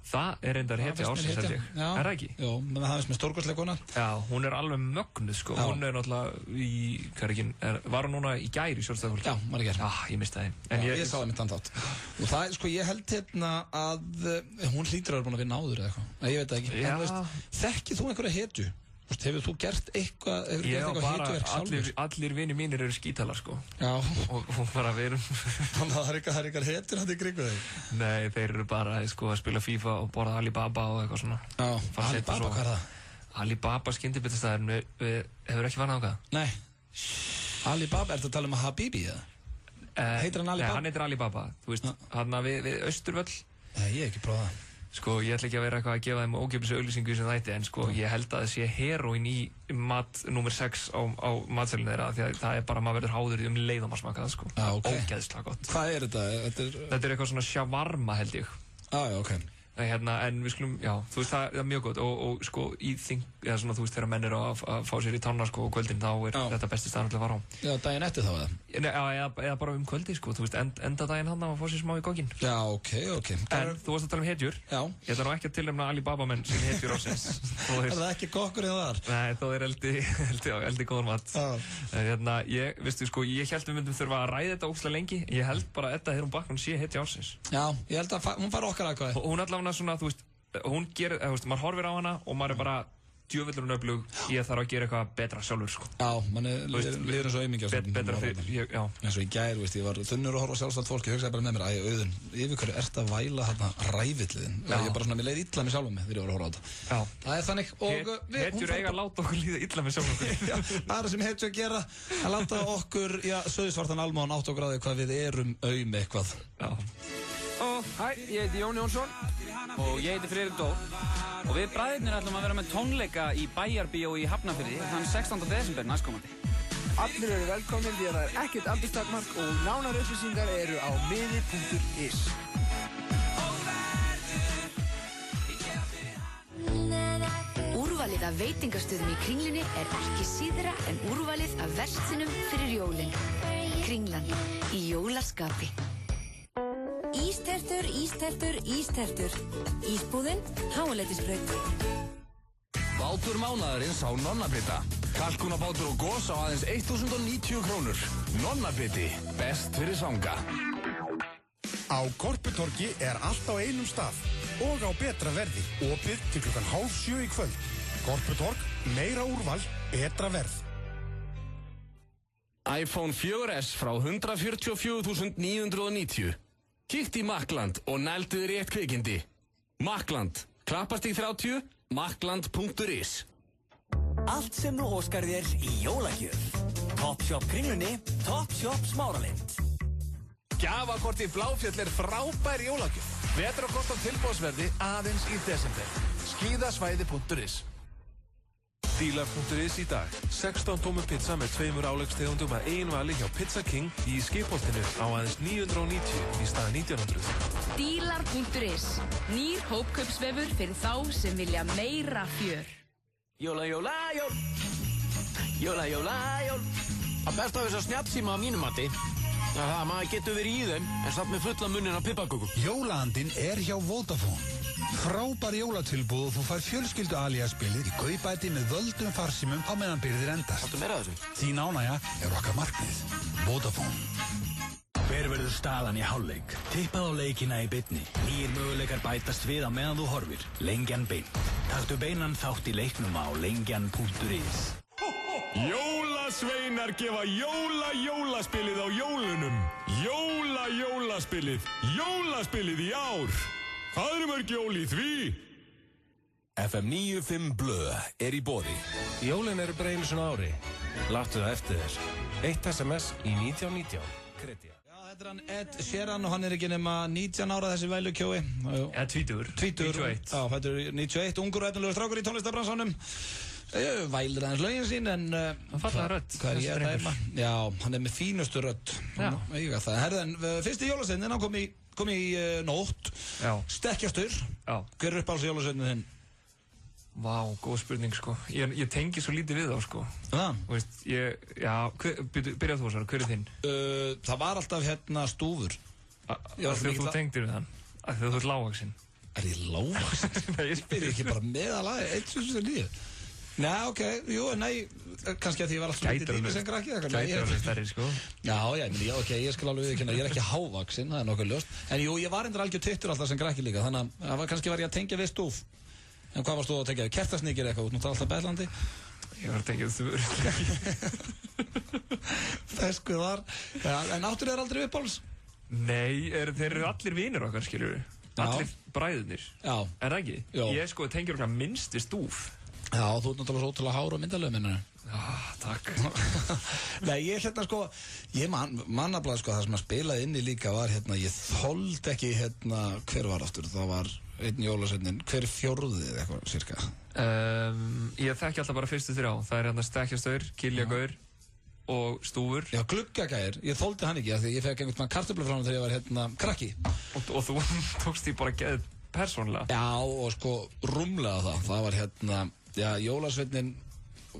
Það er reyndar hetja ársins, held ég. Er það ekki?
Jó, menn það finnst mér stórkostleikona.
Já, hún er alveg mögnuð, sko. Já. Hún er náttúrulega í, var hún núna í gær í Sjálfstæðarfólki?
Já, var í gær.
Ég misti það.
Já, ég sá það mitt andátt. Og það er, sko, ég held hérna að hún hlýtur að vera búin að vinna áður eða eitthvað. Ég veit það ekki. En, veist, þekkið þú einhverja hetju? Hefur þú gert eitthvað hetjuverk sjálfur?
Allir vinir mínir eru skítalar, sko.
Já.
Og bara við erum...
Þannig að það er eitthvað hetjur hann í kringu þig?
Nei, þeir eru bara, sko, að spila FIFA og borða Alibaba og eitthvað svona.
Já, Alibaba, hvað er það?
Alibaba skyndibitastæðurinn, hefur ekki farið á hvað?
Nei. Alibaba, ertu að tala um Habibi, eða? Heitir hann Alibaba?
Nei, hann heitir Alibaba. Þú veist, hann við Austurvöll.
Nei, ég hef ekki prófað það.
Sko, ég ætla ekki að vera eitthvað að gefa þeim ókeypis auglýsingu sem þætti, en sko, ég held að það sé heroín í mat nummer 6 á matselinu þeirra, því að það er bara, maður verður háður í leið og maður smaka það, sko. Ógeðslega gott.
Hvað er þetta?
Þetta er eitthvað svona shawarma, held ég.
Já, ok.
En við skulum, já, þú veist, það er mjög gott og sko, eða svona, þú veist, þegar menn eru að fá sér í tanna, sko, og kvöldin, þá er þetta besti staðan til að fara á.
Já, daginn eftir þá, eða?
Eða bara kvöldi, sko, þú veist, enda daginn hann að fá sér smá í gogginn.
Já, ok.
En þú varst að tala hetjur.
Já.
Ég ætla nú ekki að tilnefna Alibaba menn sem hetjur ársins.
Er það ekki kokkur eða þar?
Nei, þó er eldi góður mat. Veistu, sko, ég held við myndum þurfa að ræða þetta ógeðslega lengi. Ég held bara að Edda Heiðrún Backman sé hetja ársins.
Já, ég held að hún fær okkar aðkvæði.
Hún allavega svona, þú veist, hún gerir, þú veist, maður horfir á hana og maður er bara djöfullur hún öflug, ég þarf að gera eitthvað betra sjálfur, sko.
Já, mann líður eins og aumingja.
Betra fyrir, já.
Eins og í gær, veist, ég var þunnur að horfa á sjálfstætt fólk, ég hugsaði bara með mér, Auðun, yfir hverju ert að væla hérna ræfilliðin? Ég bara svona, mér leið illa með sjálfum mig þegar ég var að horfa á þetta. Já. Það er þannig, og
hetjur eiga að láta okkur líða illa með sjálfum okkur.
Já, það er sem hetjur að gera, að láta okkur, söðsvartan almán átt og gráði hvað við erum aum eitthvað. Já.
Hæ, ég heiti Jón Jónsson og ég heiti Friðrik Dór og við bræðirnir ætlum að vera með tónleika í Bæjarbíó í Hafnarfirði þann 16. desember næstkomandi.
Allir eru velkomnir því að það er ekkert aldurstakmark og nánar upplýsingar eru á miði.is.
Úrvalið af veitingastöðum í Kringlunni er ekki síðra en úrvalið af verslinum fyrir jólin. Kringlan í jólaskapi.
Ístertur, ístertur, ístertur. Ísbúðin, Háaleitisbraut.
Bátur mánaðarins á Nonnabita. Kalkunabátur og gos á aðeins 1090 krónur. Nonnabiti, best fyrir svanga.
Á Korputorgi er allt á einum stað og á betra verði. Opið til klukkan 6:30 í kvöld. Korputorg, meira úrval, betra verð.
iPhone 4S frá 144.990. Kíkt í Makkland og nældu þér rétt kvikindi. Makkland, Klappastíg 30, makkland.is.
Allt sem þú óskar þér í jólagjöf. Topshop Kringlunni, Topshop Smáralind.
Gjafakorti Bláfjöll frábær jólagjöf. Vetrarkort á tilboðsverði aðeins í desember. Skíðasvæði.is. Dílar.is í dag. 16 tómur pizza með 2 áleggstegundum að vali hjá Pizza King í Skipholtinu á aðeins 990 í stað 1900.
Dílar.is. Nýr hópkaupsvefur fyrir þá sem vilja meira fjör.
Jóla, jóla, jól. Jóla, jóla, jól. Að besta af þess að snjallsíma á mínum mati. Það maður getur verið í þeim en satt með fulla munnin af piparkökum.
Jólaandinn hjá Vodafone. Frábær jólatilboð og þú fær fjölskyldu aliaspilið í kaupæti með völdum farsímum á meðan birgðir endast.
Áttu meira af þessu?
Þín ánægja okkar markmið. Vodafone.
Hver verður staðan í hálfleik? Tippað á leikina í beinni. Nýjir möguleikar bætast við á meðan þú horfir. Lengjan beint. Taktu beinan þátt í leiknum á lengjan.is.
Jólasveinar gefa jólaspilið á jólunum. Jólaspilið. Jólaspilið í ár. Hvað eru mörg jól í því?
FM 95 Blöð í boði.
Jólin eru bara einu svona ári. Láttu það eftir þér. 1 SMS í 1919. Kredja.
Þetta er hann Ed Sheeran og hann ekki nema 19 ára þessi vælukjói.
Ja, tvítugur.
91. Já, fættur 91, ungur og efnilegur strákur í tónlistabransanum. Vælir aðeins lögin sín en...
Fallega rödd.
Hvað ég að dæma? Já, hann með fínustu rödd.
Já.
Herðan, fyrsti jólasveinninn, hann kom í nótt.
Já.
Stekkjastur.
Já.
Hver er uppáhalds jólasveinninn þinn?
Vá, góð spurning sko. Ég tengi svo lítið við þá sko.
Það?
Þú veist, byrjað þú Sara, hver er þinn?
Það var alltaf Stúfur.
Þegar þú tengdir við hann? Þegar þú ert lágvaxinn?
Er ég lágvaxinn?
Nei, ég spyr
ekki bara meðalag, 1.9. Nei, ok, kannski að því ég var alltaf lítið dými sem krakki.
Gætir alveg stærri sko.
Já, ok, ég skal alveg viðurkenna, ég er ekki hávaxinn, það er nokkuð ljóst. En jú, ég var endur algjör tittur alltaf sem krakki líka, þannig að kannski var ég að tengja við Stúf. En hvað varst þú að tengja? Kertasníkir eitthvað, út náttúrulega alltaf Bellandi?
Ég var að tengja þvör.
Feskuð var. En áttur þeir aldrei uppáhalds?
Nei, þeir eru allir vinir okkar, skiljur við. Allir bræðurnir.
Já.
Er það ekki?
Jó.
Ég sko tengjur okkar minnst við Stúf.
Já, þú ert náttúrulega svo ótrúlega hár og myndalög minna.
Takk.
Nei, ég mannablaði sko, það sem að spilaði inni líka var ég þoldi ekki hver var aftur, það var einn jólasveinninn, hver fjórðið eitthvað, cirka?
Ég þekki alltaf bara fyrstu 3, það er Stekkjastaur, Kiljagaur og Stúfur.
Já, Gluggagaur, ég þoldi hann ekki, því ég fekk einhvern kartöflu frá hann þegar ég var krakki.
Og þú tókst því bara geðið persónulega?
Já, og sko, rúmlega það var jólasveinninn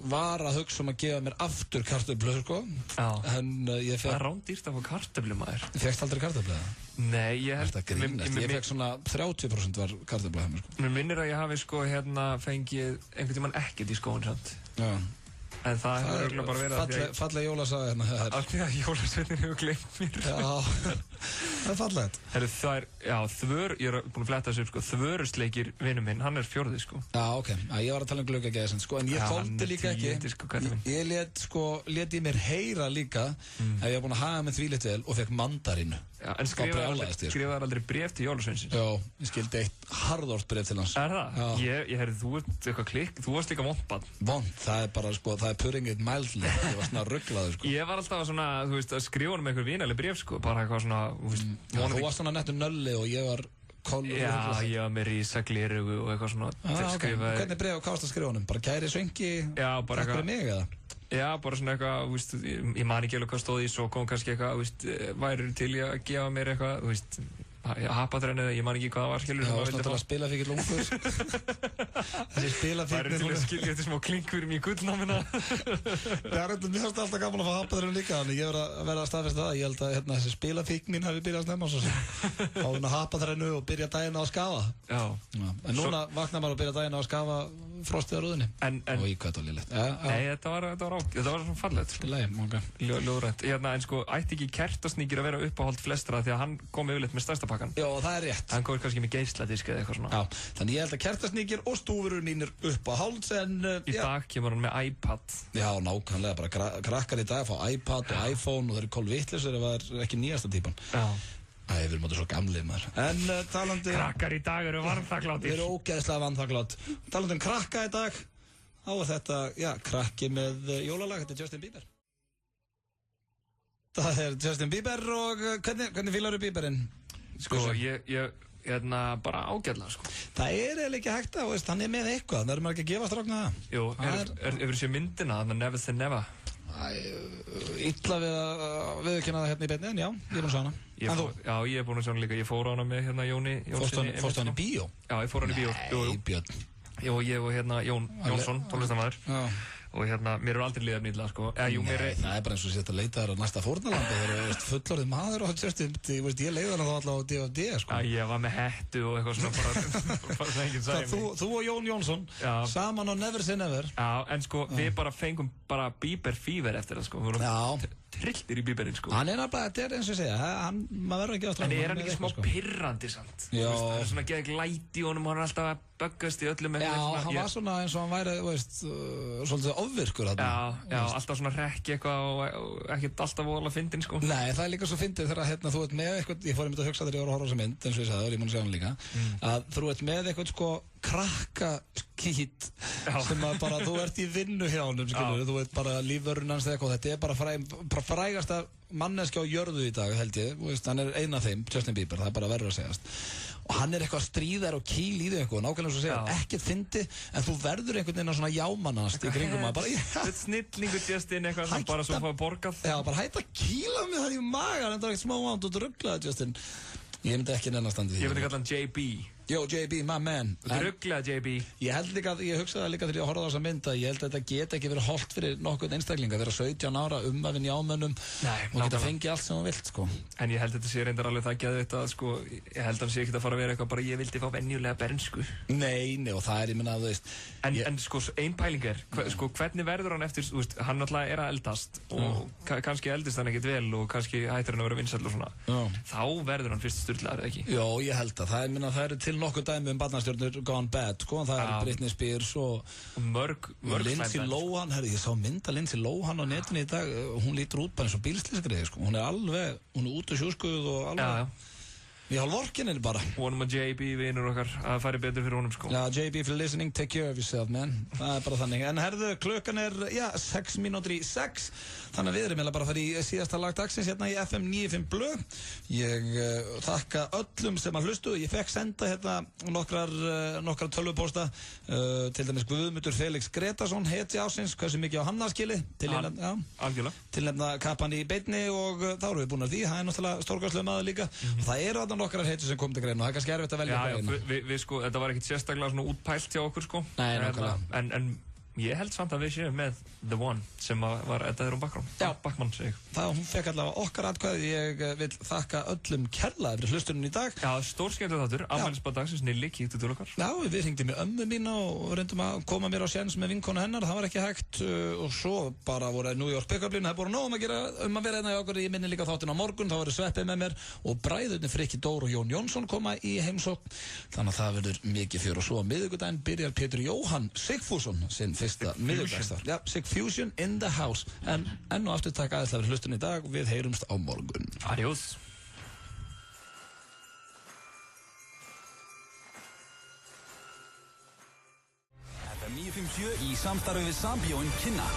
var að hugsa að gefa mér aftur kartöflu, sko.
Já.
En ég fekk...
Það er rándýrt að fá kartöflu, maður.
Fékkst aldrei kartöflu, eða?
Nei, ég held...
Þetta grínast, ég fekk svona 30% var kartöflu hjá mér, sko.
Mér minnir að ég hafi, sko, fengið einhvern tímann ekkert í skóin, sant?
Já.
En það hefur örugglega bara verið að því að...
Fallega jólasaga
Af því að jólasveinninn hefur gleymt mér.
Já, það er fallegt.
Herru, það er, ég er búinn að fletta þessu upp, sko, Þvörusleikir vinur minn, hann er 4. sko.
Já, ok, ég var að tala Gluggagæði, sko, en ég þoldi líka ekki.
Sko,
ég lét í mér heyra líka að ég var búinn að haga með því litt vel og fekk mandarínu.
Já, en skrifaði aldrei bréf til jólasveinsins?
Já, ég skildi eitt harðort bréf til hans.
Er það? Ég heyrði, þú ert eitthvað klikk, þú varst líka vondbann.
Vond, það er bara, sko, það er putting it mildly, ég var svona rugglaður, sko.
Ég var alltaf svona, þú veist, að skrifa honum einhver vinaleg bréf, sko, bara eitthvað svona, þú veist.
Já, þú varst svona nettur nölli og ég var kollur.
Já, ég var með rísaglirugu og eitthvað svona.
Okay. Hvernig bréf, hvað varst að skrifa honum? Bara kæri Svenki, takk fyrir mig, eða?
Já, bara svona eitthvað, þú veist, ég man ekki alveg hvað stóð í, svo kom kannski eitthvað, þú veist, væri til í að gefa mér eitthvað, þú veist, hapaþrennu, ég man ekki hvað það var, skilur.
Það var svona til að spila fyrir lungur. Þessi spila fyrir...
Það er til að skilja eftir smá klinkvurum í gullnámina.
Það er mér finnst alltaf gaman að fá hapaþrennu líka, þannig ég verð að staðfesta það. Ég held að þessi spilafíknin hafi byrjað að snemma og svo. Fá hérna hapaþrennu og byrja daginn á að skafa.
Já.
En núna vaknar maður að byrja daginn á að skafa frostið á rúðinni. Og í hvað þetta var lélegt.
Nei, þetta var svona fallegt. Ljóðrænt. En sko, ætti ekki Kertasníkir að vera uppáhald flestra því að hann kom yfirleitt með stærsta pakkan.
Já, það er rétt.
Hann kom kannski með geisladisk eða eitthvað svona.
Já, þannig ég held að Kertasníkir og Stúfur eru mínir uppáhalds en...
Í dag kemur hann með iPad.
Já, nákvæmlega, bara krakkar í dag fá iPad og iPhone og þeir eru kolvitlausir ef það er ekki nýjasta típan.
Já.
Æ, við erum svo gamlir maður. En talandi...
Krakkar í dag eru vanþakklátir.
Við erum ógeðslega vanþakklátt. Talandi krakka í dag, þá þetta, krakki með jólalag, þetta Justin Bieber. Það Justin Bieber og hvernig fílar þú Bieberinn?
Sko, ég bara ágætlega, sko. Það
eiginlega ekki hægt að, hann með eitthvað, það maður ekki að gefa strákna það.
Jú, hefur séð myndina, þannig að Never Say Never.
Illa við að viðurkenna það í beinni, en já, ég búinn að sjá hana.
Já, ég búinn að sjá hana líka, ég fór á hana með Jóni Jónssoni.
Fórstu hann í bíó?
Já, ég fór hann í bíó.
Nei, Björn.
Ég og Jón Jónsson, tónlistarmaður. Og mér eru aldrei liðað illa, sko.
Nei, það bara eins og sétt að leita þér á næsta fórnarlandi. Það eru fullorðið maður og ég leiði hana þá alltaf á D&D, sko.
Ég var með hettu og eitthvað svona bara það enginn sagði mig.
Þú og Jón Jónsson, saman á Never Say Never.
Já, en sko, við bara fengum bara Bieber fever eftir það, sko. Við vorum trilltir í Bieberinn, sko.
Hann nefnilega, þetta eins og ég segja, maður verður ekki að
strána. En hann ekki smá pirrandi, samt?
Já.
Það svona geðið glæti í honum, hann alltaf að böggast í öllum.
Já, hann var svona eins og hann væri, svolítið ofvirkur þarna.
Já, alltaf svona rekki eitthvað og ekkert alltaf voðalega fyndin, sko.
Nei, það líka svo fyndið þegar þú ert með eitthvað, ég fór einmitt að hugsa þegar ég var að horfa á þessa mynd, eins og ég sagði, og ég mun að sjá hann líka, að þú ert með eitthvað, sko, krakkaskít sem að bara, þú ert í vinnu hjá honum, skilur, þú ert bara lífvörun hans eitthvað, þetta bara frægasta manneskja á jörðu í dag, held ég, hann einn af þeim, Justin Bieber, það bara verður að segjast. Og hann eitthvað stríðar og kýl í þau eitthvað, nákvæmlega eins og segja, ekkert fyndi, en þú verður einhvern veginn að svona jámannast í kringum að bara,
Þetta snillingur Justin eitthvað, sem bara svo fáið borgað.
Já, bara hætta að kýla mig það í magan, en það er ekkert smá ánd og drugglaði Justin. Ég myndi ekki nennan standið því.
Ég myndi kalla hann JB.
Jó, JB, my man.
Drugglega JB.
Ég hugsaði líka þegar ég horfði á þessa mynd að ég held að þetta get ekki verið holdt fyrir nokkurn einstakling að vera 17 ára umvafinn jámönnum og geta fengið allt sem þú vilt, sko.
En ég held að þetta sé reyndar alveg það geðveikt að, sko, ég held að hann sé ekkert að fara að vera eitthvað bara ég vildi fá venjulega bernsku.
Nei, og það ég minna að þú veist.
En sko, ein pæling sko, hvernig verður hann eftir, þú veist, hann náttúrulega er að eldast og kannski eldist hann ekkert vel og kannski hættir hann að vera vinsæll og svona. Þá verður hann fyrst sturlaður, ekki?
Já, ég held að það, ég minna að það eru til nokkuð dæmi barnastjörnur gone bad, sko, það eru Britney Spears og
mörg
Lindsay Lohan, ég sá mynda Lindsay Lohan á netinu í dag, hún lítur út bara eins og bílslýsgreið, sko, hún er út og sjúskuð og alveg. Ég hálf vorkinni bara.
Vonum að JB vinur okkar að færi betur fyrir honum, sko.
Já, JB, if you're listening, take care of yourself, man. Það bara þannig. En herðu, klukkan 6 mínútur í 6. Þannig að við erum bara að fara í síðasta lag dagsins hérna í FM 95 Blö. Ég þakka öllum sem að hlustu. Ég fekk senda nokkrar tölvupósta. Til dæmis Guðmundur Felix Gretarsson, hetji ásins, hversu mikið á hann aðskili. Tilnefna kappan í beinni og þá erum við búin að því. Það náttúrulega stórkvæslega maður líka. Það eru nokkrar heitur sem kom til greina og það er kannski erfitt að velja
við sko, þetta var ekkert sérstaklega svona útpælt hjá okkur, sko.
Nei, nákvæmlega.
En ég held samt að við séum með The One sem var Edda Backman, segi ég.
Hún fekk allavega okkar atkvæði. Ég vil þakka öllum kærlega fyrir hlustunum í dag.
Já, stórskemmtileg þáttur, afmælisbarn dagsins, Nilli, kíktu til okkar.
Já, við hringdum í ömmu mína og reyndum að koma mér á séns með vinkonu hennar, það var ekki hægt og svo bara voru New York pick-up-línu, það er búin nóg að gera að vera hérna í okkur. Ég minni líka þáttinn á morgun, þá verður Sveppi með mér og bræðurnir Frikki Dór og Jón Jónsson koma í heimsókn, þannig að það verður mikið fjör og svo á miðvikudaginn byrjar Pétur Jóhann Sigfússon sinn fyrsta miðvikudagsþátt. Já, Sigfusion in the house. En enn og aftur takk aðeinslega fyrir hlustun í dag. Við heyrumst á morgun.
Adiós.
FM 957 í samstarfi við Sambíóin kynna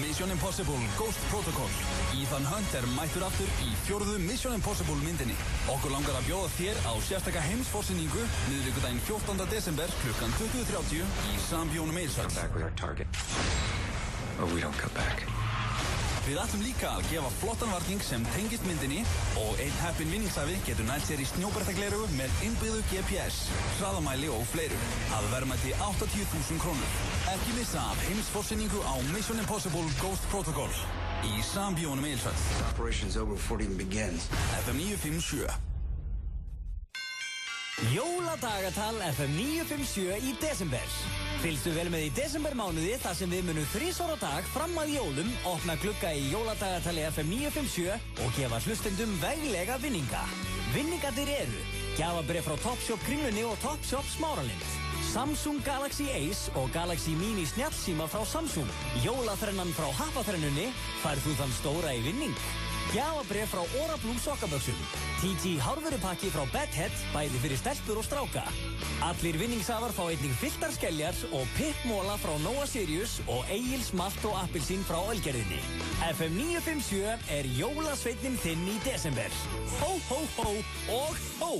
Mission Impossible Ghost Protocol. Ethan Hunt er mættur aftur í 4. Mission Impossible myndinni. Okkur langar að bjóða þér á sérstaka heimsforsýningu miðvikudaginn 14. desember klukkan 20:30 í Sambíónum Eilsvöll. Við ætlum líka að gefa flottan varning sem tengist myndinni og einn heppinn vinningshafi getur nælt sér í snjóbrettaglerugu með innbyggðu GPS, hraðamæli og fleiru að verðmæti 80.000 krónur. Ekki missa af heimsforsýningu á Mission Impossible Ghost Protocol í Sambíónum Eilsvöll.
Operation's over before it even begins.
FM 957.
Jóladagatal FM 957 í desember. Fylgstu vel með í desembermánuði þar sem við munum 3 á dag fram að jólum, opna glugga í Jóladagatali FM 957 og gefa hlustendum veglega vinninga. Vinningarnir eru gjafabréf frá Topshop Kringlunni og Topshop Smáralind, Samsung Galaxy Ace og Galaxy Mini snjallsíma frá Samsung. Jólaþrennan frá Happaþrennunni, færð þú þann stóra í vinning. Gjafabréf frá Orablum sokkaböksum. TG hárvörupakki frá Bedhead, bæði fyrir stelpur og stráka. Allir vinningshafar fá einnig fylltar skeljar og pippmóla frá Nóa Sirius og Egils Malt og Appelsín frá Ölgerðinni. FM 957 er jólasveitnin þinn í desember. Hó, hó, hó og hó!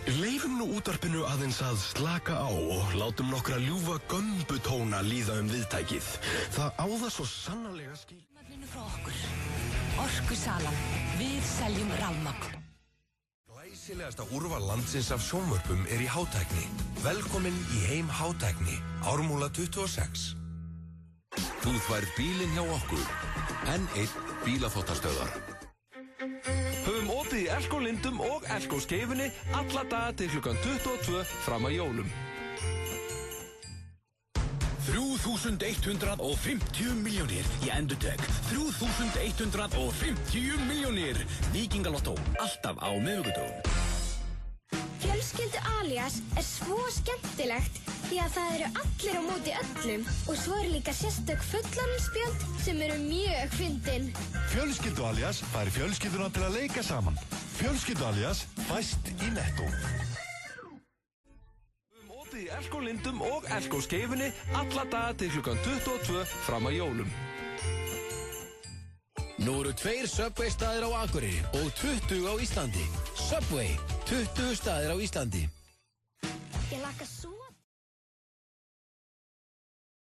Leifum nú útvarpinu aðeins að slaka á og látum nokkra ljúfa gömbutóna líða viðtækið. Það á það svo sannarlega skil.
Frá okkur. Orkusalan. Við seljum rafmagn.
Glæsilegasta úrval landsins af sjónvörpum í hátækni. Velkomin í heim hátækni. Ármúla 26. Þú þværð bílinn hjá okkur. N1 bílaþvottastöðvar.
Höfum opið í Elko Lindum og Elko Skeifunni alla daga til klukkan 22 fram að jólum.
3.150 milljónir í endurtek. 3.150 milljónir. Víkingalottó, alltaf á miðvikudögum.
Fjölskyldu Alias er svo skemmtilegt því að það eru allir á móti öllum og svo eru líka sérstök fullorðinsspjöld sem eru mjög fyndin.
Fjölskyldu Alias fær fjölskylduna til að leika saman. Fjölskyldu Alias fæst í Netto.
Höfum opið í Elko Lindum og Elko Skeifunni alla daga til klukkan 22 fram að jólum.
Nú eru 2 Subway staðir á Akureyri og 20 á Íslandi. Subway, 20 staðir á Íslandi.
Ég laka svo